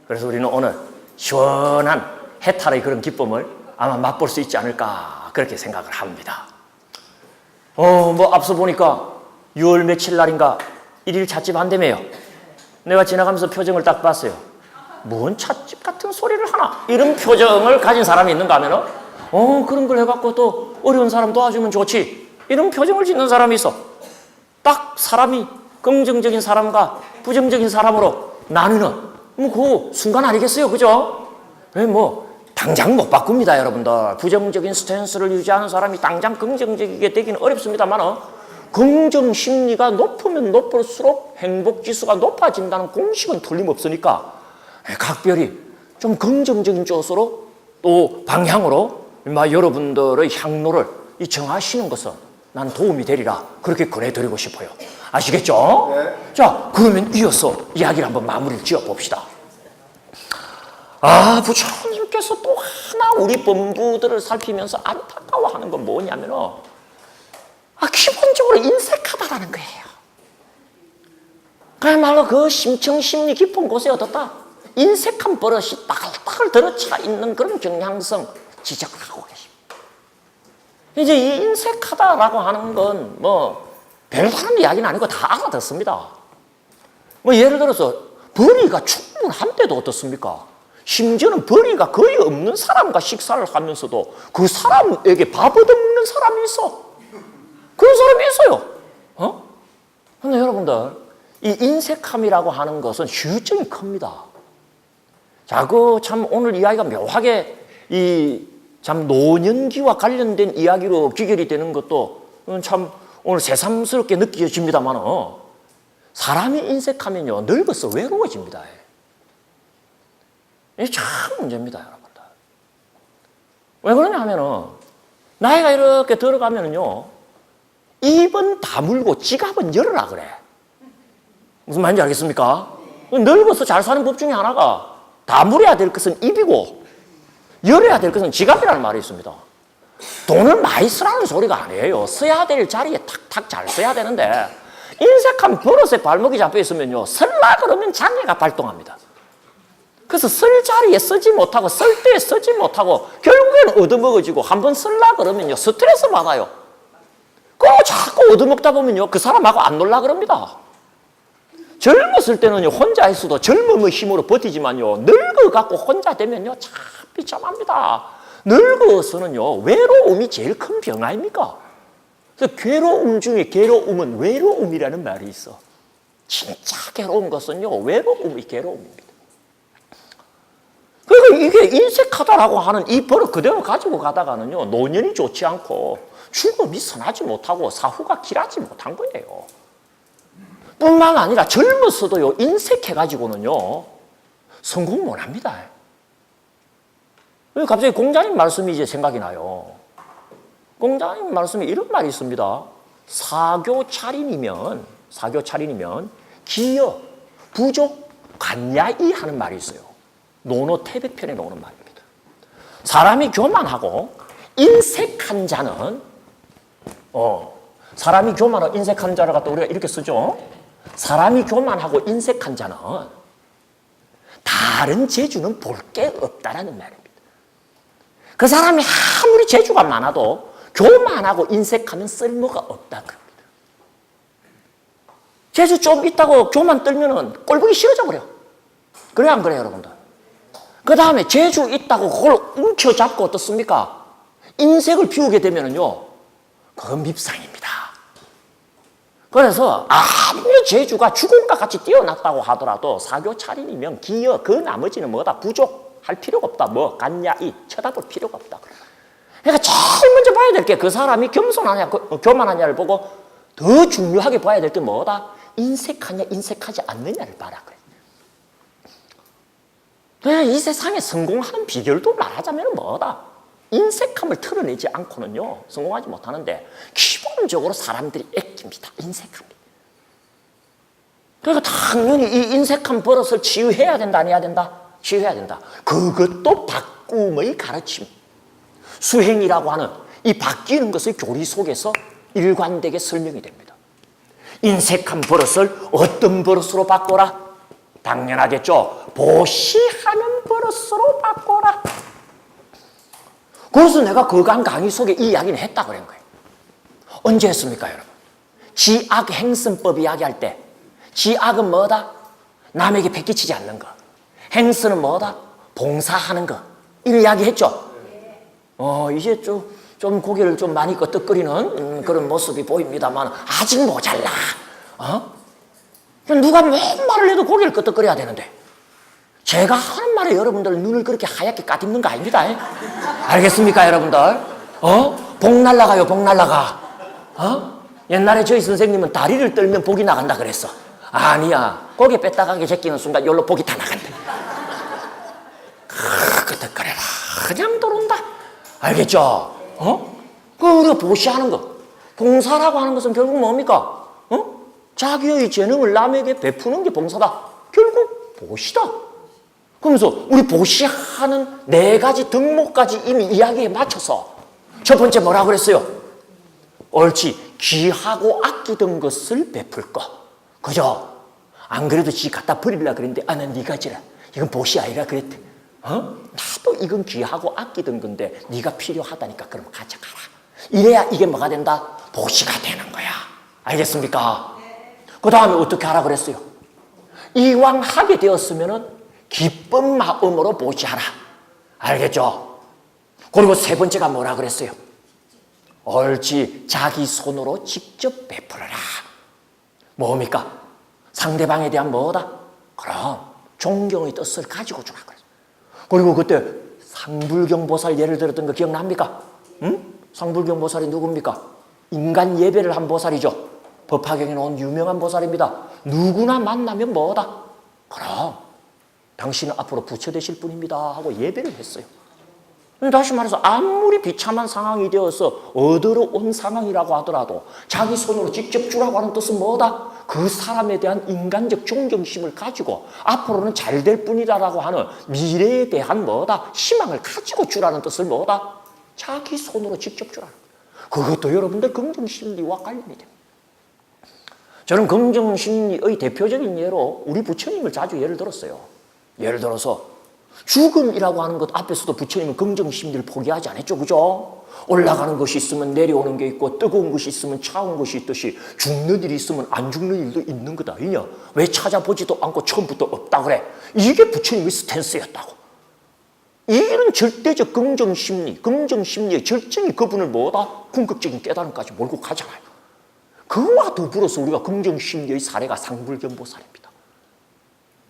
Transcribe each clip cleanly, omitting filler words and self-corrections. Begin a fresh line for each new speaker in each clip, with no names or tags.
그래서 우리는 오늘 시원한 해탈의 그런 기쁨을 아마 맛볼 수 있지 않을까 그렇게 생각을 합니다. 앞서 보니까 6월 며칠 날인가 일일 찻집 한다며요. 내가 지나가면서 표정을 딱 봤어요. 뭔 찻집 같은 소리를 하나? 이런 표정을 가진 사람이 있는가 하면은 그런 걸 해갖고 또 어려운 사람 도와주면 좋지. 이런 표정을 짓는 사람이 있어. 딱 사람이 긍정적인 사람과 부정적인 사람으로 나누는 그 순간 아니겠어요, 그죠? 당장 못 바꿉니다, 여러분들. 부정적인 스탠스를 유지하는 사람이 당장 긍정적이게 되기는 어렵습니다만 긍정 심리가 높으면 높을수록 행복 지수가 높아진다는 공식은 틀림없으니까 각별히 좀 긍정적인 쪽으로 또 방향으로 여러분들의 향로를 정하시는 것은 난 도움이 되리라 그렇게 권해드리고 싶어요. 아시겠죠?
네.
자, 그러면 이어서 이야기를 한번 마무리를 지어봅시다. 부처님께서 또 하나 우리 범부들을 살피면서 안타까워하는 건 뭐냐면은 기본적으로 인색하다라는 거예요. 그야말로 그 심층심리 깊은 곳에 어떻다? 인색한 버릇이 따글따글 들어차 있는 그런 경향성 지적을 하고 계십니다. 이제 이 인색하다라고 하는 건 별다른 이야기는 아니고 다 알아듣습니다. 예를 들어서 벌이가 충분한데도 어떻습니까? 심지어는 벌이가 거의 없는 사람과 식사를 하면서도 그 사람에게 밥 얻어먹는 사람이 있어. 그런 사람이 있어요. 근데 여러분들, 이 인색함이라고 하는 것은 휴증이 큽니다. 자, 참 오늘 이야기가 묘하게 참 노년기와 관련된 이야기로 귀결이 되는 것도 참 오늘 새삼스럽게 느껴집니다만 사람이 인색하면요, 늙어서 외로워집니다. 이게 참 문제입니다, 여러분들. 왜 그러냐 하면은, 나이가 이렇게 들어가면은요, 입은 다물고 지갑은 열으라 그래. 무슨 말인지 알겠습니까? 늙어서 잘 사는 법 중에 하나가 다물어야 될 것은 입이고, 열어야 될 것은 지갑이라는 말이 있습니다. 돈을 많이 쓰라는 소리가 아니에요. 써야 될 자리에 탁탁 잘 써야 되는데, 인색한 버릇에 발목이 잡혀 있으면요, 쓸라 그러면 장애가 발동합니다. 그래서 쓸 자리에 쓰지 못하고 쓸 때에 쓰지 못하고 결국에는 얻어먹어지고 한번 쓸라 그러면요 스트레스 받아요. 그거 자꾸 얻어먹다 보면요 그 사람하고 안 놀라 그럽니다. 젊었을 때는요 혼자 있어도 젊음의 힘으로 버티지만요 늙어갖고 혼자 되면요 참 비참합니다. 늙어서는요 외로움이 제일 큰 병 아닙니까? 그래서 괴로움 중에 괴로움은 외로움이라는 말이 있어. 진짜 괴로운 것은요 외로움이 괴로움입니다. 그러니까 이게 인색하다라고 하는 이 버릇 그대로 가지고 가다가는요, 노년이 좋지 않고 죽음이 선하지 못하고 사후가 길하지 못한 거예요. 뿐만 아니라 젊었어도요, 인색해가지고는요, 성공 못 합니다. 갑자기 공자님 말씀이 이제 생각이 나요. 공자님 말씀에 이런 말이 있습니다. 사교차린이면 기여, 부족, 관야이 하는 말이 있어요. 논어 태백편에 나오는 말입니다. 사람이 교만하고 인색한 자는 사람이 교만하고 인색한 자를 갖다 우리가 이렇게 쓰죠. 사람이 교만하고 인색한 자는 다른 재주는 볼 게 없다라는 말입니다. 그 사람이 아무리 재주가 많아도 교만하고 인색하면 쓸모가 없다 그럽니다. 재주 좀 있다고 교만 떨면은 꼴보기 싫어져 버려. 그래 안 그래요, 여러분들? 그 다음에 재주 있다고 그걸 움켜잡고 어떻습니까? 인색을 피우게 되면은요, 그건 밉상입니다. 그래서 아무리 재주가 죽음과 같이 뛰어났다고 하더라도 사교차린이면 기여, 그 나머지는 뭐다? 부족할 필요가 없다. 간야이, 쳐다볼 필요가 없다. 그러니까 제일 먼저 봐야 될 게 그 사람이 겸손하냐, 교만하냐를 보고 더 중요하게 봐야 될 게 뭐다? 인색하냐, 인색하지 않느냐를 봐라. 이 세상에 성공하는 비결도 말하자면 뭐다? 인색함을 털어내지 않고는요 성공하지 못하는데 기본적으로 사람들이 애깁니다. 인색합니다. 그러니까 당연히 이 인색한 버릇을 치유해야 된다, 안 해야 된다? 치유해야 된다. 그것도 바꿈의 가르침. 수행이라고 하는 이 바뀌는 것의 교리 속에서 일관되게 설명이 됩니다. 인색한 버릇을 어떤 버릇으로 바꿔라? 당연하겠죠. 보시하는 버릇으로 바꿔라. 그래서 내가 그간 강의 속에 이 이야기는 했다고 그런 거예요. 언제 했습니까, 여러분? 지악 행선법 이야기할 때 지악은 뭐다? 남에게 베끼치지 않는 거. 행선은 뭐다? 봉사하는 거. 이런 이야기 했죠? 이제 좀 고개를 좀 많이 끄덕거리는 그런 모습이 보입니다만 아직 모자라. 누가 뭔 말을 해도 고개를 끄덕거려야 되는데 제가 하는 말에 여러분들 눈을 그렇게 하얗게 까짓는 거 아닙니다. 알겠습니까, 여러분들? 복 날라가요, 복 날라가. 옛날에 저희 선생님은 다리를 떨면 복이 나간다 그랬어. 아니야. 고개 뺐다가게 제끼는 순간 여기로 복이 다 나간다. 끄덕거려라. 그냥 들어온다. 알겠죠? 그 우리가 보시하는 거. 봉사라고 하는 것은 결국 뭡니까? 자기의 재능을 남에게 베푸는 게 봉사다. 결국 보시다. 그러면서 우리 보시하는 4가지 덕목까지 이미 이야기에 맞춰서 첫 번째 뭐라고 그랬어요? 옳지. 귀하고 아끼던 것을 베풀 거. 그죠? 안 그래도 지 갖다 버리려고 그랬는데 난 네가 지라. 이건 보시 아니라 그랬대. 나도 이건 귀하고 아끼던 건데 네가 필요하다니까 그럼 가져가라. 이래야 이게 뭐가 된다? 보시가 되는 거야. 알겠습니까? 그 다음에 어떻게 하라 그랬어요? 이왕 하게 되었으면 기쁜 마음으로 보시하라. 알겠죠? 그리고 3번째가 뭐라 그랬어요? 옳지. 자기 손으로 직접 베풀어라. 뭡니까? 상대방에 대한 뭐다? 그럼 존경의 뜻을 가지고 주라 그랬어요. 그리고 그때 상불경보살 예를 들었던 거 기억납니까? 상불경 보살이 누굽니까? 인간 예배를 한 보살이죠. 법화경에 나온 유명한 보살입니다. 누구나 만나면 뭐다? 그럼 당신은 앞으로 부처 되실 분입니다 하고 예배를 했어요. 다시 말해서 아무리 비참한 상황이 되어서 얻으러 온 상황이라고 하더라도 자기 손으로 직접 주라고 하는 뜻은 뭐다? 그 사람에 대한 인간적 존경심을 가지고 앞으로는 잘 될 뿐이다라고 하는 미래에 대한 뭐다? 희망을 가지고 주라는 뜻을 뭐다? 자기 손으로 직접 주라는 거예요. 그것도 여러분들 긍정심리와 관련이 됩니다. 저는 긍정심리의 대표적인 예로 우리 부처님을 자주 예를 들었어요. 예를 들어서 죽음이라고 하는 것 앞에서도 부처님은 긍정심리를 포기하지 않았죠. 그죠? 올라가는 것이 있으면 내려오는 게 있고 뜨거운 것이 있으면 차가운 것이 있듯이 죽는 일이 있으면 안 죽는 일도 있는 거다. 이냐? 왜 찾아보지도 않고 처음부터 없다 그래? 이게 부처님의 스탠스였다고. 이런 절대적 긍정심리의 절정이 그분을 뭐다? 궁극적인 깨달음까지 몰고 가잖아요. 그와 더불어서 우리가 긍정심리의 사례가 상불경보살입니다.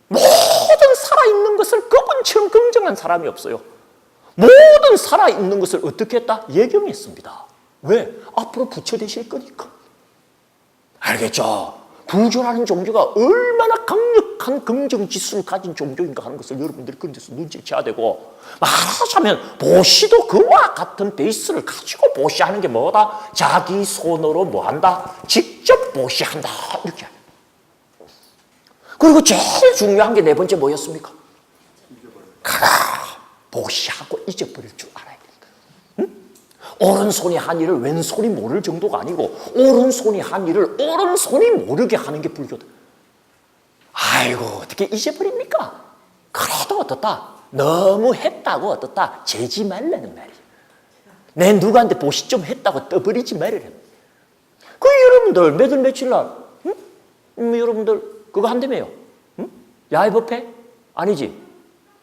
모든 살아있는 것을 그분처럼 긍정한 사람이 없어요. 모든 살아있는 것을 어떻게 했다? 예경했습니다. 왜? 앞으로 부처 되실 거니까. 알겠죠? 부처라는 종교가 얼마나 강력한 긍정지수를 가진 종교인가 하는 것을 여러분들이 그런 데서 눈치채야 되고, 말하자면 보시도 그와 같은 베이스를 가지고 보시하는 게 뭐다? 자기 손으로 뭐한다? 직접 보시한다. 이렇게. 그리고 제일 중요한 게 4번째 뭐였습니까? 보시하고 잊어버릴 줄 알아야 된다. 오른손이 한 일을 왼손이 모를 정도가 아니고 오른손이 한 일을 오른손이 모르게 하는 게 불교다. 아이고 어떻게 잊어버립니까? 그래도 어떻다? 너무 했다고 어떻다? 재지 말라는 말이에요. 내 누구한테 보시 좀 했다고 떠버리지 말라는. 그 여러분들 몇월 며칠 날 여러분들 그거 한다며요. 야외법회? 아니지.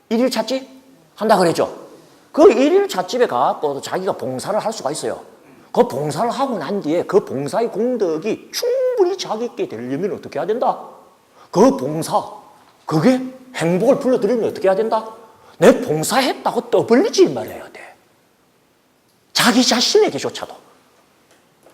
일일 찻집? 한다 그랬죠. 그 일일 찻집에 가서 자기가 봉사를 할 수가 있어요. 그 봉사를 하고 난 뒤에 그 봉사의 공덕이 충분히 자기께 되려면 어떻게 해야 된다? 그 봉사, 그게 행복을 불러들이면 어떻게 해야 된다? 내 봉사했다고 떠벌리지 말아야 돼. 자기 자신에게조차도.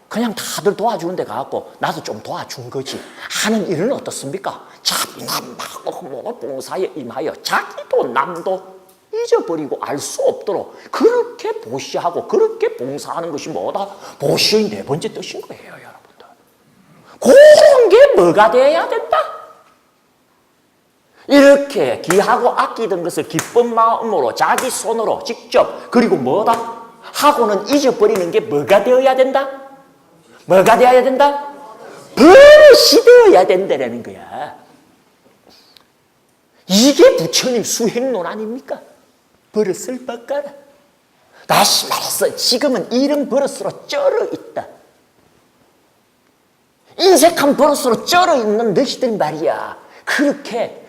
그냥 다들 도와주는 데 가갖고 나도 좀 도와준 거지 하는 일은 어떻습니까? 참남하고 뭐 봉사에 임하여 자기도 남도 잊어버리고 알 수 없도록 그렇게 보시하고 그렇게 봉사하는 것이 뭐다? 보시의 4번째 뜻인 거예요, 여러분들. 그런 게 뭐가 돼야 된다? 이렇게 귀하고 아끼던 것을 기쁜 마음으로 자기 손으로 직접 그리고 뭐다? 하고는 잊어버리는 게 뭐가 되어야 된다? 뭐가 되어야 된다? 버릇이 되어야 된다는 거야. 이게 부처님 수행론 아닙니까? 버릇을 바꿔라. 다시 말해서 지금은 이런 버릇으로 쩔어 있다. 인색한 버릇으로 쩔어 있는 너희들 말이야. 그렇게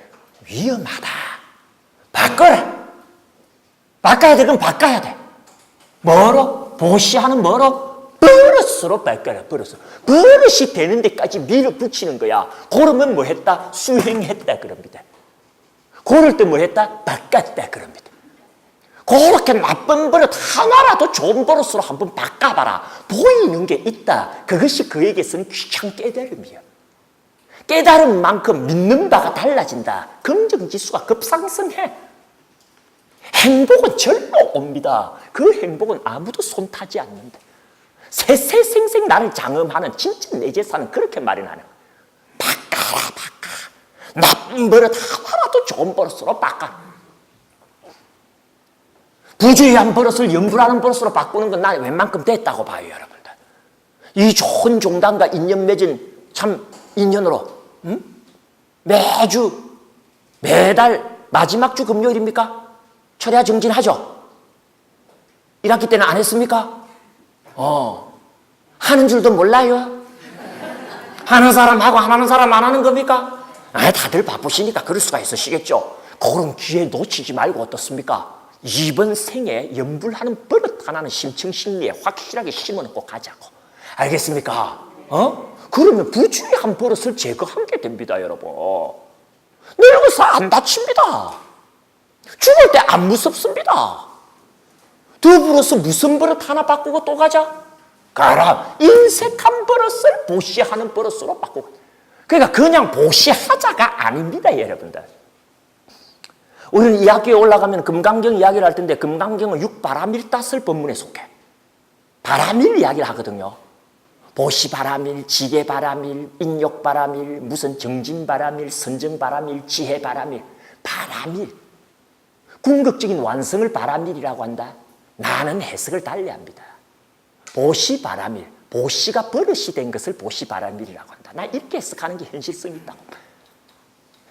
위험하다. 바꿔라. 바꿔야 돼. 그럼 바꿔야 돼. 뭐로? 보시하는 뭐로? 버릇으로 바꿔라. 버릇으로. 버릇이 되는 데까지 밀어붙이는 거야. 그러면 뭐 했다? 수행했다 그럽니다. 그럴 때 뭐 했다? 바꿨다 그럽니다. 그렇게 나쁜 버릇 하나라도 좋은 버릇으로 한번 바꿔봐라. 보이는 게 있다. 그것이 그에게서는 귀한 깨달음이야. 깨달은 만큼 믿는 바가 달라진다. 긍정지수가 급상승해. 행복은 절로 옵니다. 그 행복은 아무도 손타지 않는다. 세세생생 나를 장엄하는 진짜 내 재산은 그렇게 마련하는 거야. 바꿔라 바꿔. 나쁜 버릇 하나라도 좋은 버릇으로 바꿔. 부주의한 버릇을 염불하는 버릇으로 바꾸는 건 나는 웬만큼 됐다고 봐요, 여러분들. 이 좋은 종단과 인연 맺은 참 인연으로 매주 매달 마지막 주 금요일입니까? 철야 정진하죠? 1학기 때는 안 했습니까? 하는 줄도 몰라요? 하는 사람하고 안 하는 사람 안 하는 겁니까? 다들 바쁘시니까 그럴 수가 있으시겠죠. 그런 기회 놓치지 말고 어떻습니까? 이번 생에 염불하는 버릇 하나는 심층심리에 확실하게 심어놓고 가자고. 알겠습니까? 그러면 부주의한 버릇을 제거한 게 됩니다, 여러분. 늙어서 안 다칩니다. 죽을 때 안 무섭습니다. 더불어서 무슨 버릇 하나 바꾸고 또 가자? 가라. 인색한 버릇을 보시하는 버릇으로 바꾸고. 그러니까 그냥 보시하자가 아닙니다, 여러분들. 우리는 이 학교에 올라가면 금강경 이야기를 할 텐데 금강경은 육바라밀 본문에 속해. 바라밀 이야기를 하거든요. 보시바라밀, 지게바라밀, 인욕바라밀, 무슨 정진바라밀, 선정바라밀, 지혜바라밀. 바라밀. 궁극적인 완성을 바라밀이라고 한다. 나는 해석을 달리합니다. 보시바라밀. 보시가 버릇이 된 것을 보시바라밀이라고 한다. 나 이렇게 해석하는 게 현실성이 있다고.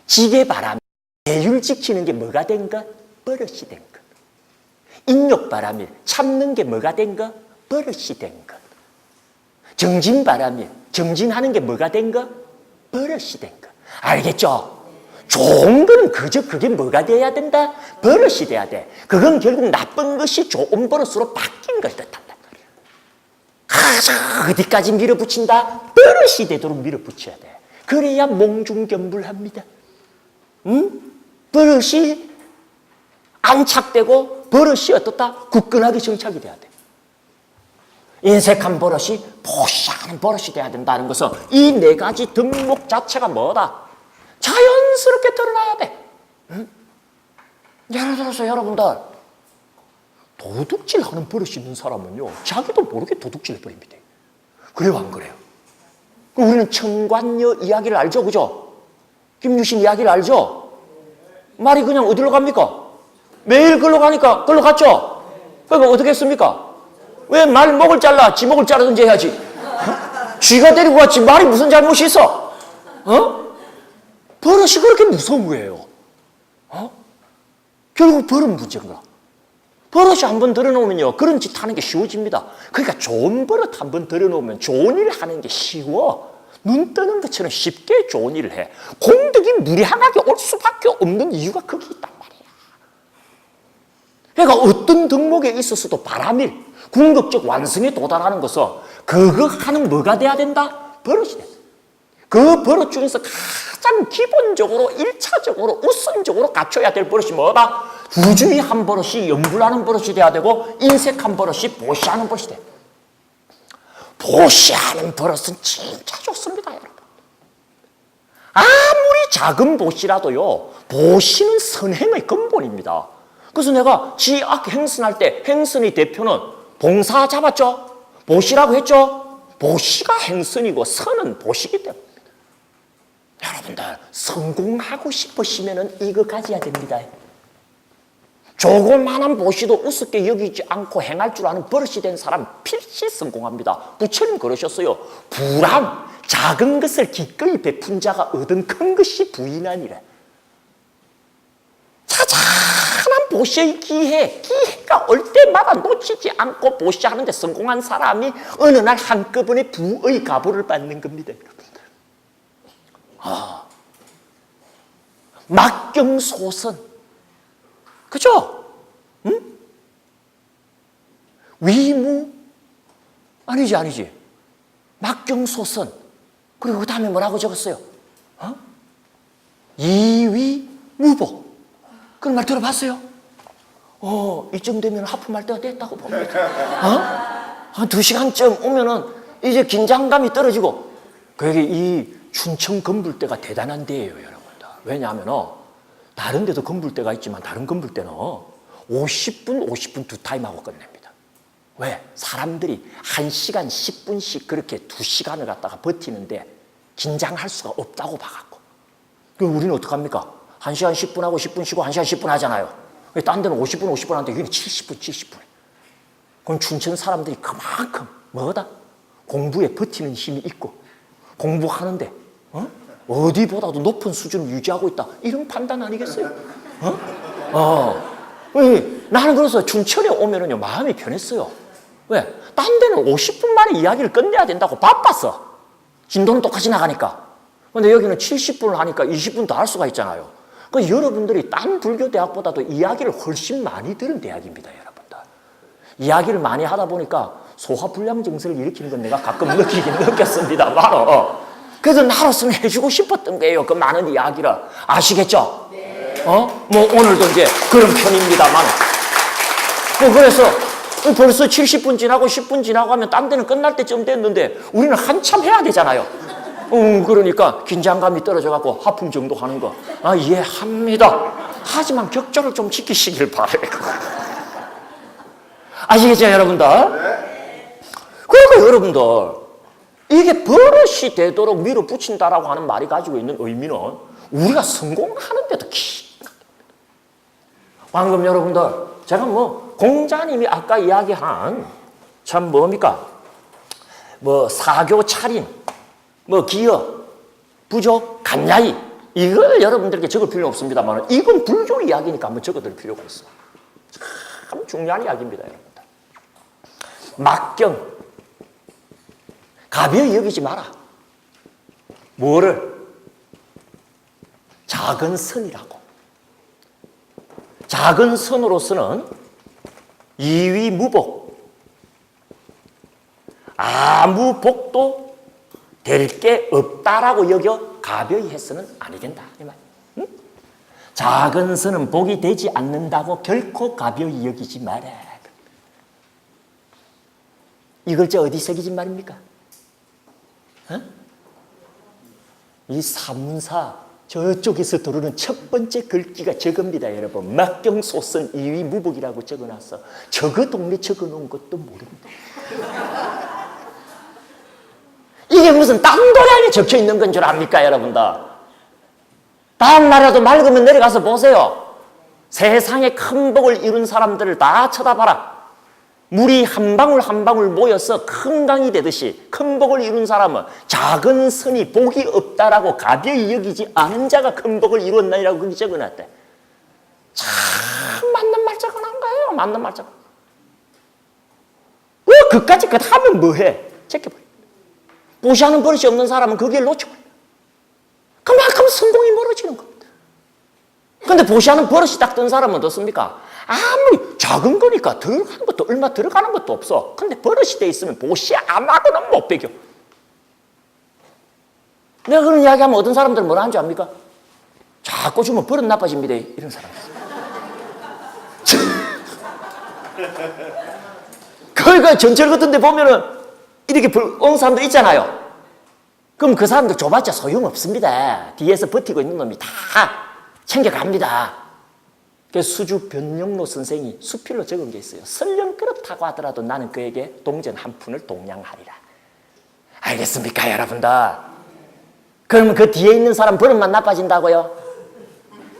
지게바라밀. 계율 지키는 게 뭐가 된 것? 버릇이 된 것. 인욕바라밀. 참는 게 뭐가 된 것? 버릇이 된 것. 정진바라밀. 정진하는 게 뭐가 된 것? 버릇이 된 것. 알겠죠? 좋은 건 그저 그게 뭐가 돼야 된다? 버릇이 돼야 돼. 그건 결국 나쁜 것이 좋은 버릇으로 바뀐 걸 뜻한단 말이야. 어디까지 밀어붙인다? 버릇이 되도록 밀어붙여야 돼. 그래야 몽중견불합니다. 버릇이 안착되고 버릇이 어떻다? 굳건하게 정착이 돼야 돼. 인색한 버릇이 보시하는 버릇이 돼야 된다는 것은 이 네 가지 덕목 자체가 뭐다? 자연스럽게 드러나야 돼. 예를 들어서 여러분들 도둑질하는 버릇이 있는 사람은요 자기도 모르게 도둑질을 버립니다. 그래요 안 그래요? 우리는 청관녀 이야기를 알죠, 그죠? 김유신 이야기를 알죠? 말이 그냥 어디로 갑니까? 매일 글로 가니까 글로 갔죠? 그러니까 어떻게 했습니까? 왜 말 목을 잘라? 지 목을 자르든지 해야지. 쥐가 데리고 갔지 말이 무슨 잘못이 있어? 버릇이 그렇게 무서운 거예요. 결국 버릇 문제인가? 버릇이 한번 들여놓으면요 그런 짓 하는 게 쉬워집니다. 그러니까 좋은 버릇 한번 들여놓으면 좋은 일 하는 게 쉬워. 눈 뜨는 것처럼 쉽게 좋은 일을 해. 공덕이 무리하게 올 수밖에 없는 이유가 거기 있단 말이야. 그러니까 어떤 덕목에 있어서도 바라밀, 궁극적 완성에 도달하는 것은 그거 하는 뭐가 돼야 된다? 버릇이 된다. 그 버릇 중에서 가장 기본적으로 1차적으로 우선적으로 갖춰야 될 버릇이 뭐다? 부주의한 버릇이 염불하는 버릇이 돼야 되고 인색한 버릇이 보시하는 버릇이 돼. 보시하는 버릇은 진짜 좋습니다, 여러분. 아무리 작은 보시라도요 보시는 선행의 근본입니다. 그래서 내가 지악 행선할 때 행선의 대표는 봉사 잡았죠? 보시라고 했죠? 보시가 행선이고 선은 보시기 때문에 여러분들 성공하고 싶으시면 이거 가져야 됩니다. 조그만한 보시도 우습게 여기지 않고 행할 줄 아는 버릇이 된 사람 필시 성공합니다. 부처님 그러셨어요. 부람, 작은 것을 기꺼이 베푼 자가 얻은 큰 것이 부인하니라. 자잘한 보시의 기회가 올 때마다 놓치지 않고 보시하는데 성공한 사람이 어느 날 한꺼번에 부의 가보를 받는 겁니다, 여러분들. 막경소선, 그죠? 응? 위무, 아니지. 막경소선. 그리고 그 다음에 뭐라고 적었어요? 이위무복. 그런 말 들어봤어요? 이쯤 되면 하품할 때가 됐다고 봅니다. 한 2시간쯤 오면은 이제 긴장감이 떨어지고, 그게 이 춘천 건불대가 대단한 데예요, 여러분들. 왜냐하면 다른 데도 건불대가 있지만 다른 건불대는 50분 두 타임 하고 끝냅니다. 왜? 사람들이 1시간 10분씩 그렇게 2시간을 갖다가 버티는데 긴장할 수가 없다고 봐갖고. 그럼 우리는 어떡합니까? 1시간 10분 하고 10분 쉬고 1시간 10분 하잖아요. 딴 데는 50분 하는데 여기는 70분. 그럼 춘천 사람들이 그만큼 뭐다? 공부에 버티는 힘이 있고 공부하는데 어디보다도 높은 수준을 유지하고 있다. 이런 판단 아니겠어요? 나는 그래서 춘천에 오면은요 마음이 편했어요. 왜? 딴 데는 50분 만에 이야기를 끝내야 된다고 바빴어. 진도는 똑같이 나가니까. 근데 여기는 70분을 하니까 20분 더 할 수가 있잖아요. 그 여러분들이 딴 불교 대학보다도 이야기를 훨씬 많이 들은 대학입니다, 여러분들. 이야기를 많이 하다 보니까 소화불량 증세를 일으키는 건 내가 가끔 느꼈습니다만, 그래서 나로서는 해주고 싶었던 거예요, 그 많은 이야기를. 아시겠죠? 네. 뭐 오늘도 이제 그런 편입니다만. 그래서 벌써 70분 지나고 10분 지나고 하면 딴 데는 끝날 때쯤 됐는데 우리는 한참 해야 되잖아요. 그러니까 긴장감이 떨어져갖고 하품 정도 하는 거. 이해합니다. 하지만 격조를 좀 지키시길 바라요. 아시겠죠, 여러분들? 그러니까 여러분들, 이게 버릇이 되도록 밀어붙인다라고 하는 말이 가지고 있는 의미는 우리가 성공하는데도 기가. 방금 여러분들, 제가 공자님이 아까 이야기한 참 뭡니까? 사교 차림, 기여, 부족, 간야이, 이걸 여러분들에게 적을 필요 없습니다만 이건 불교 이야기니까 한번 적어둘 필요가 있어. 참 중요한 이야기입니다, 여러분들. 막경, 가벼이 여기지 마라. 뭐를? 작은 선이라고. 작은 선으로서는 이위무복, 아무 복도 될 게 없다라고 여겨 가벼이 해서는 아니 된다. 응? 작은 선은 복이 되지 않는다고 결코 가벼이 여기지 마라. 이 글자 어디 새기진 말입니까? 이 사문사 저쪽에서 들어오는 첫 번째 글귀가 저겁니다, 여러분. 막경소선 이위무복이라고 적어놨어. 저거 동네 적어놓은 것도 모릅니다. 이게 무슨 딴 도량에 적혀있는 건 줄 압니까, 여러분들? 다음 날에도 맑으면 내려가서 보세요. 세상에 큰 복을 이룬 사람들을 다 쳐다봐라. 물이 한 방울 한 방울 모여서 큰 강이 되듯이 큰 복을 이룬 사람은 작은 선이 복이 없다라고 가벼이 여기지 않은 자가 큰 복을 이루었나이라고 거기 적어놨대. 참 맞는 말 적어놓은 거예요. 맞는 말 적어. 왜 그까지 하면 뭐해? 제껴버려. 보시하는 버릇이 없는 사람은 그 길을 놓쳐버려. 그만큼 성공이 멀어지는 겁니다. 그런데 보시하는 버릇이 딱 든 사람은 어떻습니까? 아무리 작은 거니까 들어가는 것도 얼마 들어가는 것도 없어. 근데 버릇이 돼 있으면 보시 안 하고는 못 배겨. 내가 그런 이야기하면 어떤 사람들은 뭐라 하는 줄 압니까? 자꾸 주면 버릇 나빠집니다. 이런 사람 있어요. 그러니까 전철 같은 데 보면은 이렇게 온 사람들 있잖아요. 그럼 그 사람들 줘봤자 소용없습니다. 뒤에서 버티고 있는 놈이 다 챙겨갑니다. 그래서 수주 변영로 선생이 수필로 적은 게 있어요. 설령 그렇다고 하더라도 나는 그에게 동전 한 푼을 동양하리라. 알겠습니까, 여러분들? 그러면 그 뒤에 있는 사람 버릇만 나빠진다고요?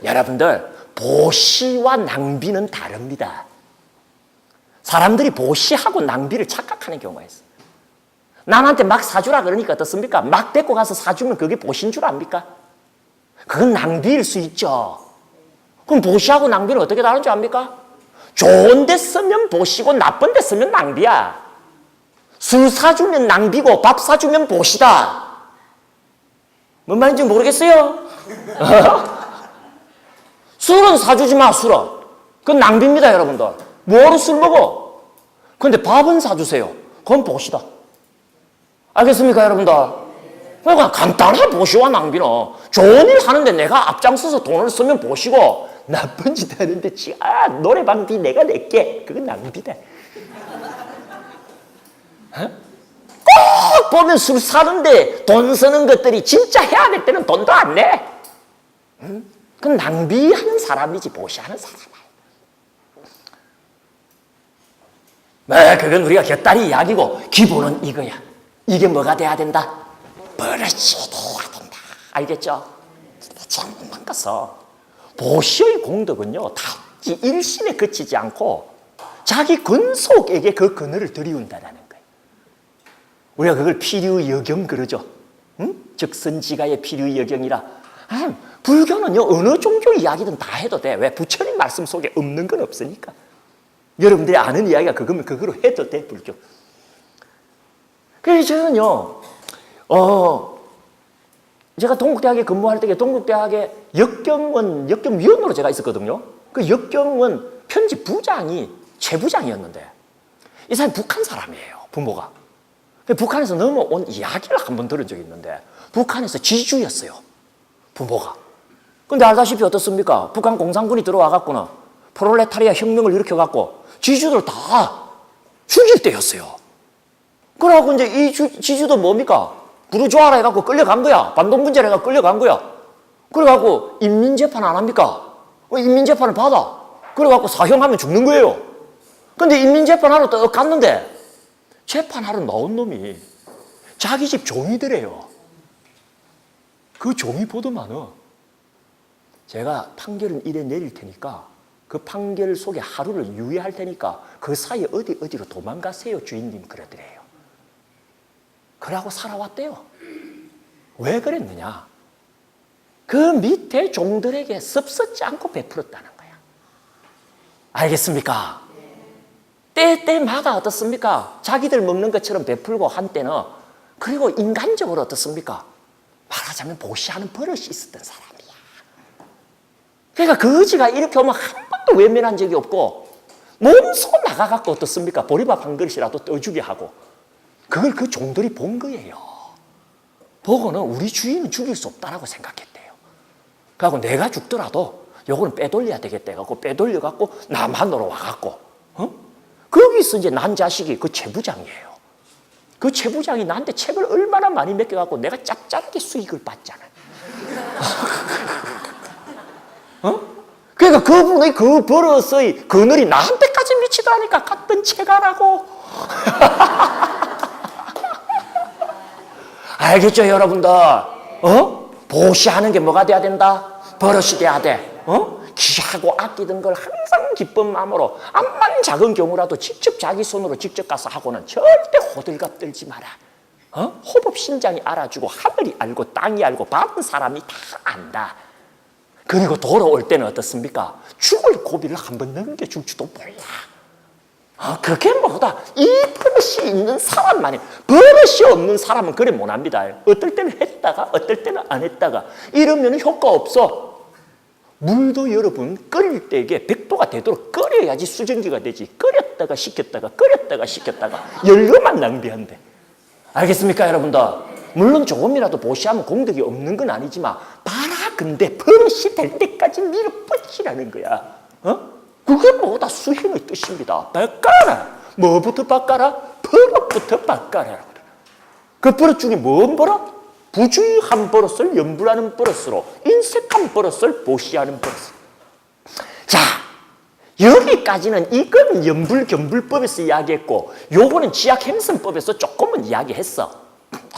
여러분들, 보시와 낭비는 다릅니다. 사람들이 보시하고 낭비를 착각하는 경우가 있어요. 남한테 막 사주라 그러니까 어떻습니까? 막 데리고 가서 사주면 그게 보신 줄 압니까? 그건 낭비일 수 있죠. 그럼 보시하고 낭비는 어떻게 다른 줄 압니까? 좋은 데 쓰면 보시고 나쁜 데 쓰면 낭비야. 술 사주면 낭비고 밥 사주면 보시다. 뭔 말인지 모르겠어요? 술은 사주지 마, 술은. 그건 낭비입니다, 여러분들. 뭐로 술 먹어? 근데 밥은 사주세요. 그건 보시다. 알겠습니까, 여러분들? 그러니까 간단한 보시와 낭비는 좋은 일 하는데 내가 앞장서서 돈을 쓰면 보시고 나쁜 짓 하는데 노래방비 내가 낼게. 그건 낭비다. 꼭 보면 술 사는데 돈 쓰는 것들이 진짜 해야 될 때는 돈도 안 내. 그건 낭비하는 사람이지 보시하는 사람. 네, 그건 우리가 곁다리 이야기고 기본은 이거야. 이게 뭐가 돼야 된다? 버릇이 돼야 된다. 알겠죠? 잘못만 가서 보시의 공덕은요, 단지 일심에 그치지 않고 자기 근속에게 그 그늘을 들이운다는 거예요. 우리가 그걸 필유여경 그러죠. 응? 즉선지가의 필유여경이라. 불교는요, 어느 종교 이야기든 다 해도 돼. 왜? 부처님 말씀 속에 없는 건 없으니까. 여러분들이 아는 이야기가 그거면 그거로 해도 돼, 불교. 그래서 저는요, 제가 동국대학에 근무할 때 동국대학에 역경위원으로 제가 있었거든요. 그 역경원 편집 부장이 최부장이었는데 이 사람이 북한 사람이에요, 부모가. 북한에서 넘어온 이야기를 한번 들은 적이 있는데 북한에서 지주였어요, 부모가. 근데 알다시피 어떻습니까? 북한 공산군이 들어와갖고는 프롤레타리아 혁명을 일으켜갖고 지주들 다 죽일 때였어요. 그러고 이제 이 지주도 뭡니까? 부르주아라 해갖고 끌려간 거야. 반동분제를 해갖고 끌려간 거야. 그래갖고 인민재판 안 합니까? 인민재판을 받아. 그래갖고 사형하면 죽는 거예요. 근데 인민재판하러 또 갔는데 재판하러 나온 놈이 자기 집 종이더래요. 그 종이 보더만은 제가 판결은 이래 내릴 테니까 그 판결 속에 하루를 유예할 테니까 그 사이에 어디로 도망가세요, 주인님. 그러더래요. 그러고 살아왔대요. 왜 그랬느냐? 그 밑에 종들에게 섭섭지 않고 베풀었다는 거야. 알겠습니까? 때때마다 어떻습니까? 자기들 먹는 것처럼 베풀고 한때는. 그리고 인간적으로 어떻습니까? 말하자면 보시하는 버릇이 있었던 사람이야. 그러니까 거지가 이렇게 오면 한 번도 외면한 적이 없고 몸소 나가갖고 어떻습니까? 보리밥 한 그릇이라도 떠주게 하고. 그걸 그 종들이 본 거예요. 보고는 우리 주인은 죽일 수 없다라고 생각했대요. 그래갖고 내가 죽더라도 요거는 빼돌려야 되겠다 해갖고 빼돌려갖고 남한으로 와갖고, 거기서 이제 난 자식이 그 최부장이에요. 그 최부장이 나한테 책을 얼마나 많이 맡겨갖고 내가 짭짤하게 수익을 받잖아. 그러니까 그분의 그 버릇의 그늘이 나한테까지 미치더라니까. 같은 책 하라고. 알겠죠, 여러분들? 보시하는 게 뭐가 돼야 된다? 버릇이 돼야 돼. 귀하고 아끼던 걸 항상 기쁜 마음으로 암만 작은 경우라도 직접 자기 손으로 직접 가서 하고는 절대 호들갑 떨지 마라. 호법신장이 알아주고 하늘이 알고 땅이 알고 받은 사람이 다 안다. 그리고 돌아올 때는 어떻습니까? 죽을 고비를 한번 넘겨줄지도 몰라. 그게 뭐다? 이 버릇이 있는 사람만이. 버릇이 없는 사람은 그래 못합니다. 어떨 때는 했다가 어떨 때는 안 했다가 이러면 효과 없어. 물도 여러분 끓일 때 이게 100도가 되도록 끓여야지 수증기가 되지. 끓였다가 식혔다가 끓였다가 식혔다가 연료만 낭비한대. 알겠습니까, 여러분들? 물론 조금이라도 보시하면 공덕이 없는 건 아니지만 봐라, 근데 버릇이 될 때까지 밀어붙이라는 거야. 그게 뭐다? 수행의 뜻입니다. 바꿔라. 뭐부터 바꿔라? 버릇부터 바꿔라. 그 버릇 중에 뭔 버릇? 부주의한 버릇을 염불하는 버릇으로, 인색한 버릇을 보시하는 버릇. 자, 여기까지는 이건 염불겸불법에서 이야기했고 요거는 지약행선법에서 조금은 이야기했어.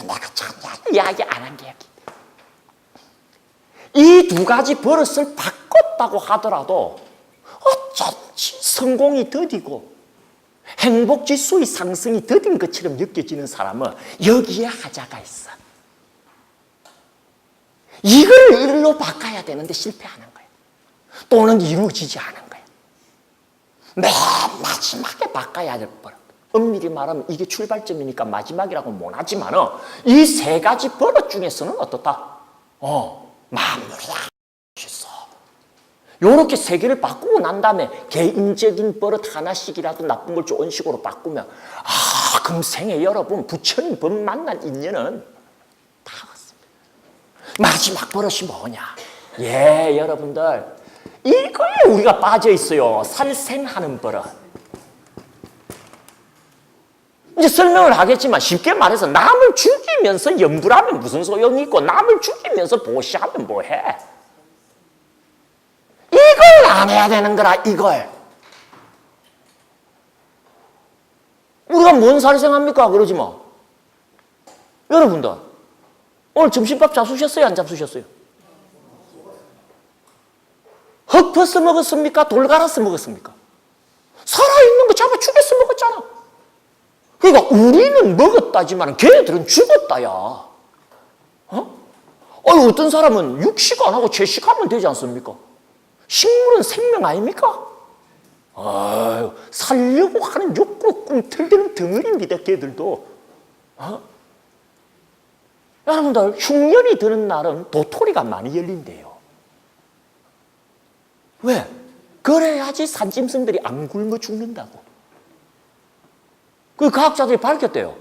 내가 참 이야기 안 한 게 여기. 이 두 가지 버릇을 바꿨다고 하더라도 어쩐지 성공이 더디고 행복지수의 상승이 더딘 것처럼 느껴지는 사람은 여기에 하자가 있어. 이걸 일로 바꿔야 되는데 실패하는 거예요. 또는 이루어지지 않은 거야. 맨 마지막에 바꿔야 될 버릇. 엄밀히 말하면 이게 출발점이니까 마지막이라고 못하지만 이 세 가지 버릇 중에서는 어떻다? 마무리할 수 있어. 요렇게 세 개를 바꾸고 난 다음에 개인적인 버릇 하나씩이라도 나쁜 걸 좋은 식으로 바꾸면 금생에 여러분 부처님 법 만난 인연은 다 왔습니다. 마지막 버릇이 뭐냐? 여러분들 이거에 우리가 빠져 있어요. 살생하는 버릇. 이제 설명을 하겠지만 쉽게 말해서 남을 죽이면서 염불하면 무슨 소용이 있고 남을 죽이면서 보시하면 뭐해? 이걸 안 해야 되는 거라, 이걸. 우리가 뭔 살생합니까? 그러지 뭐. 여러분들 오늘 점심밥 잡수셨어요? 안 잡수셨어요? 헛퍼서 먹었습니까? 돌 갈아서 먹었습니까? 살아있는 거 잡아 죽여서 먹었잖아. 그러니까 우리는 먹었다지만 걔들은 죽었다야. 어떤 사람은 육식안 하고 채식하면 되지 않습니까? 식물은 생명 아닙니까? 살려고 하는 욕구로 꿈틀대는 덩어리입니다, 걔들도. 여러분들 흉년이 드는 날은 도토리가 많이 열린대요. 왜? 그래야지 산짐승들이 안 굶어 죽는다고. 그 과학자들이 밝혔대요.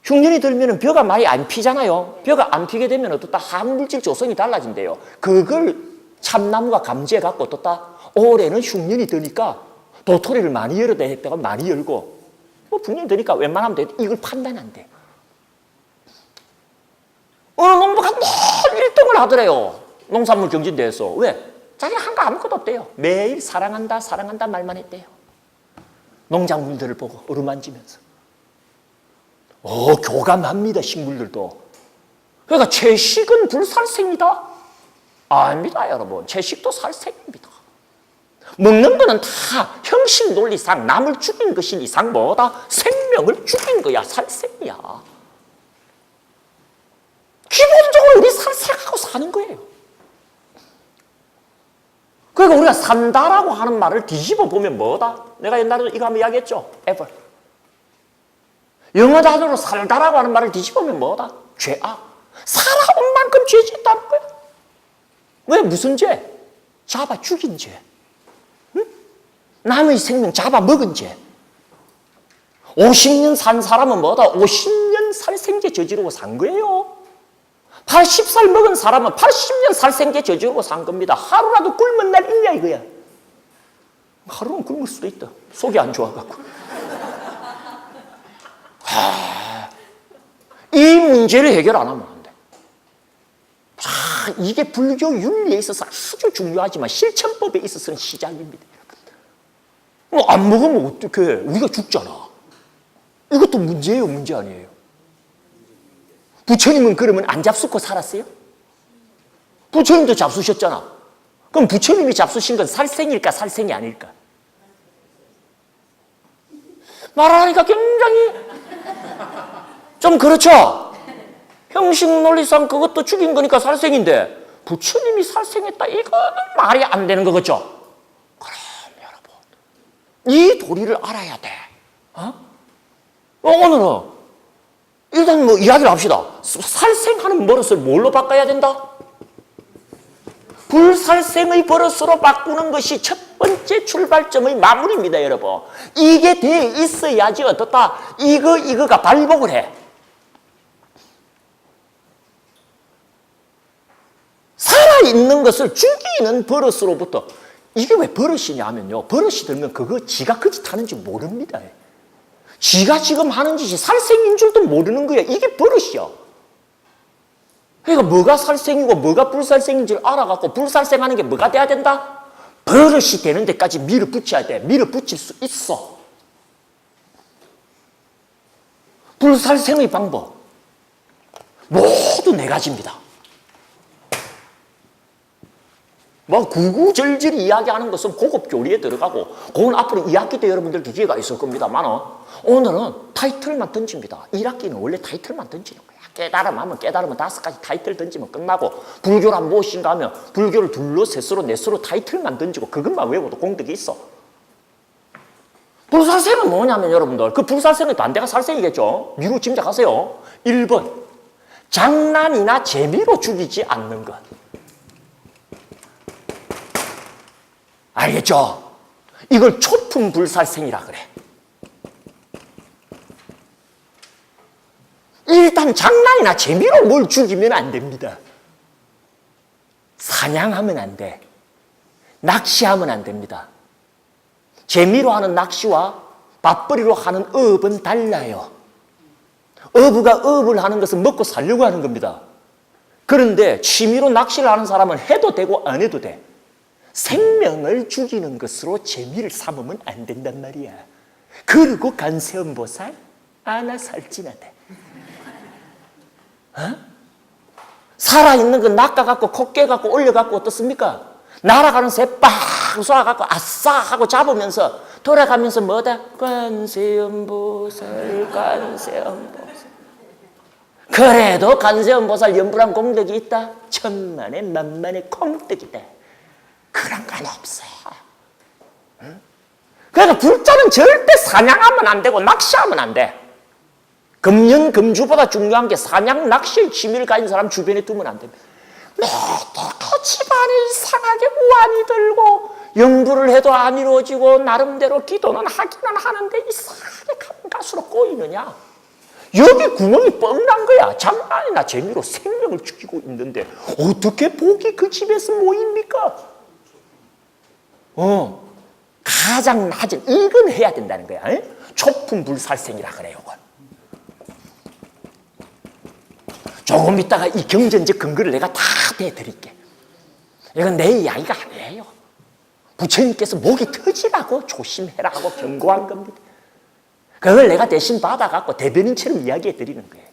흉년이 들면 벼가 많이 안 피잖아요. 벼가 안 피게 되면 어떻다? 항물질 조성이 달라진대요. 그걸 참나무가 감지해갖고 어떻다? 올해는 흉년이 드니까 도토리를 많이 열어야 했다가 많이 열고 흉년이 드니까 웬만하면 돼. 이걸 판단한대. 어느 농부가 늘 1등을 하더래요. 농산물 경진대회에서. 왜? 자기가 한 거 아무것도 없대요. 매일 사랑한다 사랑한다 말만 했대요. 농작물들을 보고 어루만지면서. 교감합니다, 식물들도. 그러니까 채식은 불살생이다? 아닙니다, 여러분. 채식도 살생입니다. 먹는 거는 다 형식 논리상 남을 죽인 것인 이상 뭐다? 생명을 죽인 거야, 살생이야. 기본적으로 우리 살생하고 사는 거예요. 그러니까 우리가 산다라고 하는 말을 뒤집어 보면 뭐다? 내가 옛날에 이거 한번 이야기했죠? ever. 영어 단어로 살다라고 하는 말을 뒤집어 보면 뭐다? 죄악. 살아온 만큼 죄 짓다는 거야. 왜? 무슨 죄? 잡아 죽인 죄. 응? 남의 생명 잡아 먹은 죄. 50년 산 사람은 뭐다? 50년 살생죄 저지르고 산 거예요. 80살 먹은 사람은 80년 살생죄 저지르고 산 겁니다. 하루라도 굶은 날 있냐 이거야. 하루는 굶을 수도 있다. 속이 안 좋아갖고. 이 문제를 해결 안 하면 안 돼. 이게 불교 윤리에 있어서 아주 중요하지만 실천법에 있어서는 시작입니다. 안 먹으면 어떡해. 우리가 죽잖아. 이것도 문제예요, 문제 아니에요? 부처님은 그러면 안 잡수고 살았어요? 부처님도 잡수셨잖아. 그럼 부처님이 잡수신 건 살생일까, 살생이 아닐까? 말하니까 굉장히 좀 그렇죠? 형식 논리상 그것도 죽인 거니까 살생인데 부처님이 살생했다, 이거는 말이 안 되는 거겠죠? 그럼 여러분, 이 도리를 알아야 돼. 오늘은 일단 뭐 이야기를 합시다. 살생하는 버릇을 뭘로 바꿔야 된다? 불살생의 버릇으로 바꾸는 것이 첫 번째 출발점의 마무리입니다, 여러분. 이게 돼 있어야지 어떻다? 이거가 발복을 해. 살아있는 것을 죽이는 버릇으로부터, 이게 왜 버릇이냐 하면요, 버릇이 들면 그거 지가 그 짓 하는지 모릅니다. 지가 지금 하는 짓이 살생인 줄도 모르는 거야. 이게 버릇이야. 그러니까 뭐가 살생이고 뭐가 불살생인지를 알아갖고 불살생하는 게 뭐가 돼야 된다? 버릇이 되는 데까지 밀어붙여야 돼. 밀어붙일 수 있어. 불살생의 방법 모두 네 가지입니다. 뭐 구구절절 이야기하는 것은 고급 교리에 들어가고 그건 앞으로 2학기 때 여러분들께 기회가 있을 겁니다만 오늘은 타이틀만 던집니다. 1학기는 원래 타이틀만 던지는 거야. 깨달으면 5가지 타이틀 던지면 끝나고, 불교란 무엇인가 하면 불교를 둘로 셋으로 넷으로 타이틀만 던지고 그것만 외워도 공덕이 있어. 불살생은 뭐냐면 여러분들, 그 불살생의 반대가 살생이겠죠. 미루 짐작하세요. 1번, 장난이나 재미로 죽이지 않는 것. 알겠죠? 이걸 초풍불살생이라 그래. 일단 장난이나 재미로 뭘 죽이면 안 됩니다. 사냥하면 안 돼. 낚시하면 안 됩니다. 재미로 하는 낚시와 밥벌이로 하는 어업은 달라요. 어부가 어업을 하는 것은 먹고 살려고 하는 겁니다. 그런데 취미로 낚시를 하는 사람은 해도 되고 안 해도 돼. 생명을 죽이는 것으로 재미를 삼으면 안 된단 말이야. 그리고 관세음보살 아나살진하대. 어? 살아있는 거 낚아갖고 코 깨갖고 올려갖고 어떻습니까? 날아가는 새 빡 쏘아갖고 아싸 하고 잡으면서 돌아가면서 뭐다? 관세음보살 관세음보살. 그래도 관세음보살 연불한 공덕이 있다? 천만의 만만의 공덕이다. 그런 건 없어. 응? 그러니까 불자는 절대 사냥하면 안 되고 낚시하면 안 돼. 금년 금주보다 중요한 게 사냥 낚시의 취미를 가진 사람 주변에 두면 안 됩니다. 집안이 이상하게 우환이 들고 연구를 해도 안 이루어지고 나름대로 기도는 하기는 하는데 이상하게 가면 갈수록 꼬이느냐. 여기 구멍이 뻥난 거야. 장난이나 재미로 생명을 죽이고 있는데 어떻게 복이 그 집에서 모입니까? 가장 낮은 이건 해야 된다는 거야. 초풍불살생이라 그래요. 조금 있다가 이 경전적 근거를 내가 다 대드릴게. 이건 내 이야기가 아니에요. 부처님께서 목이 터지라고 조심해라 하고 경고한 겁니다. 그걸 내가 대신 받아갖고 대변인처럼 이야기해 드리는 거예요.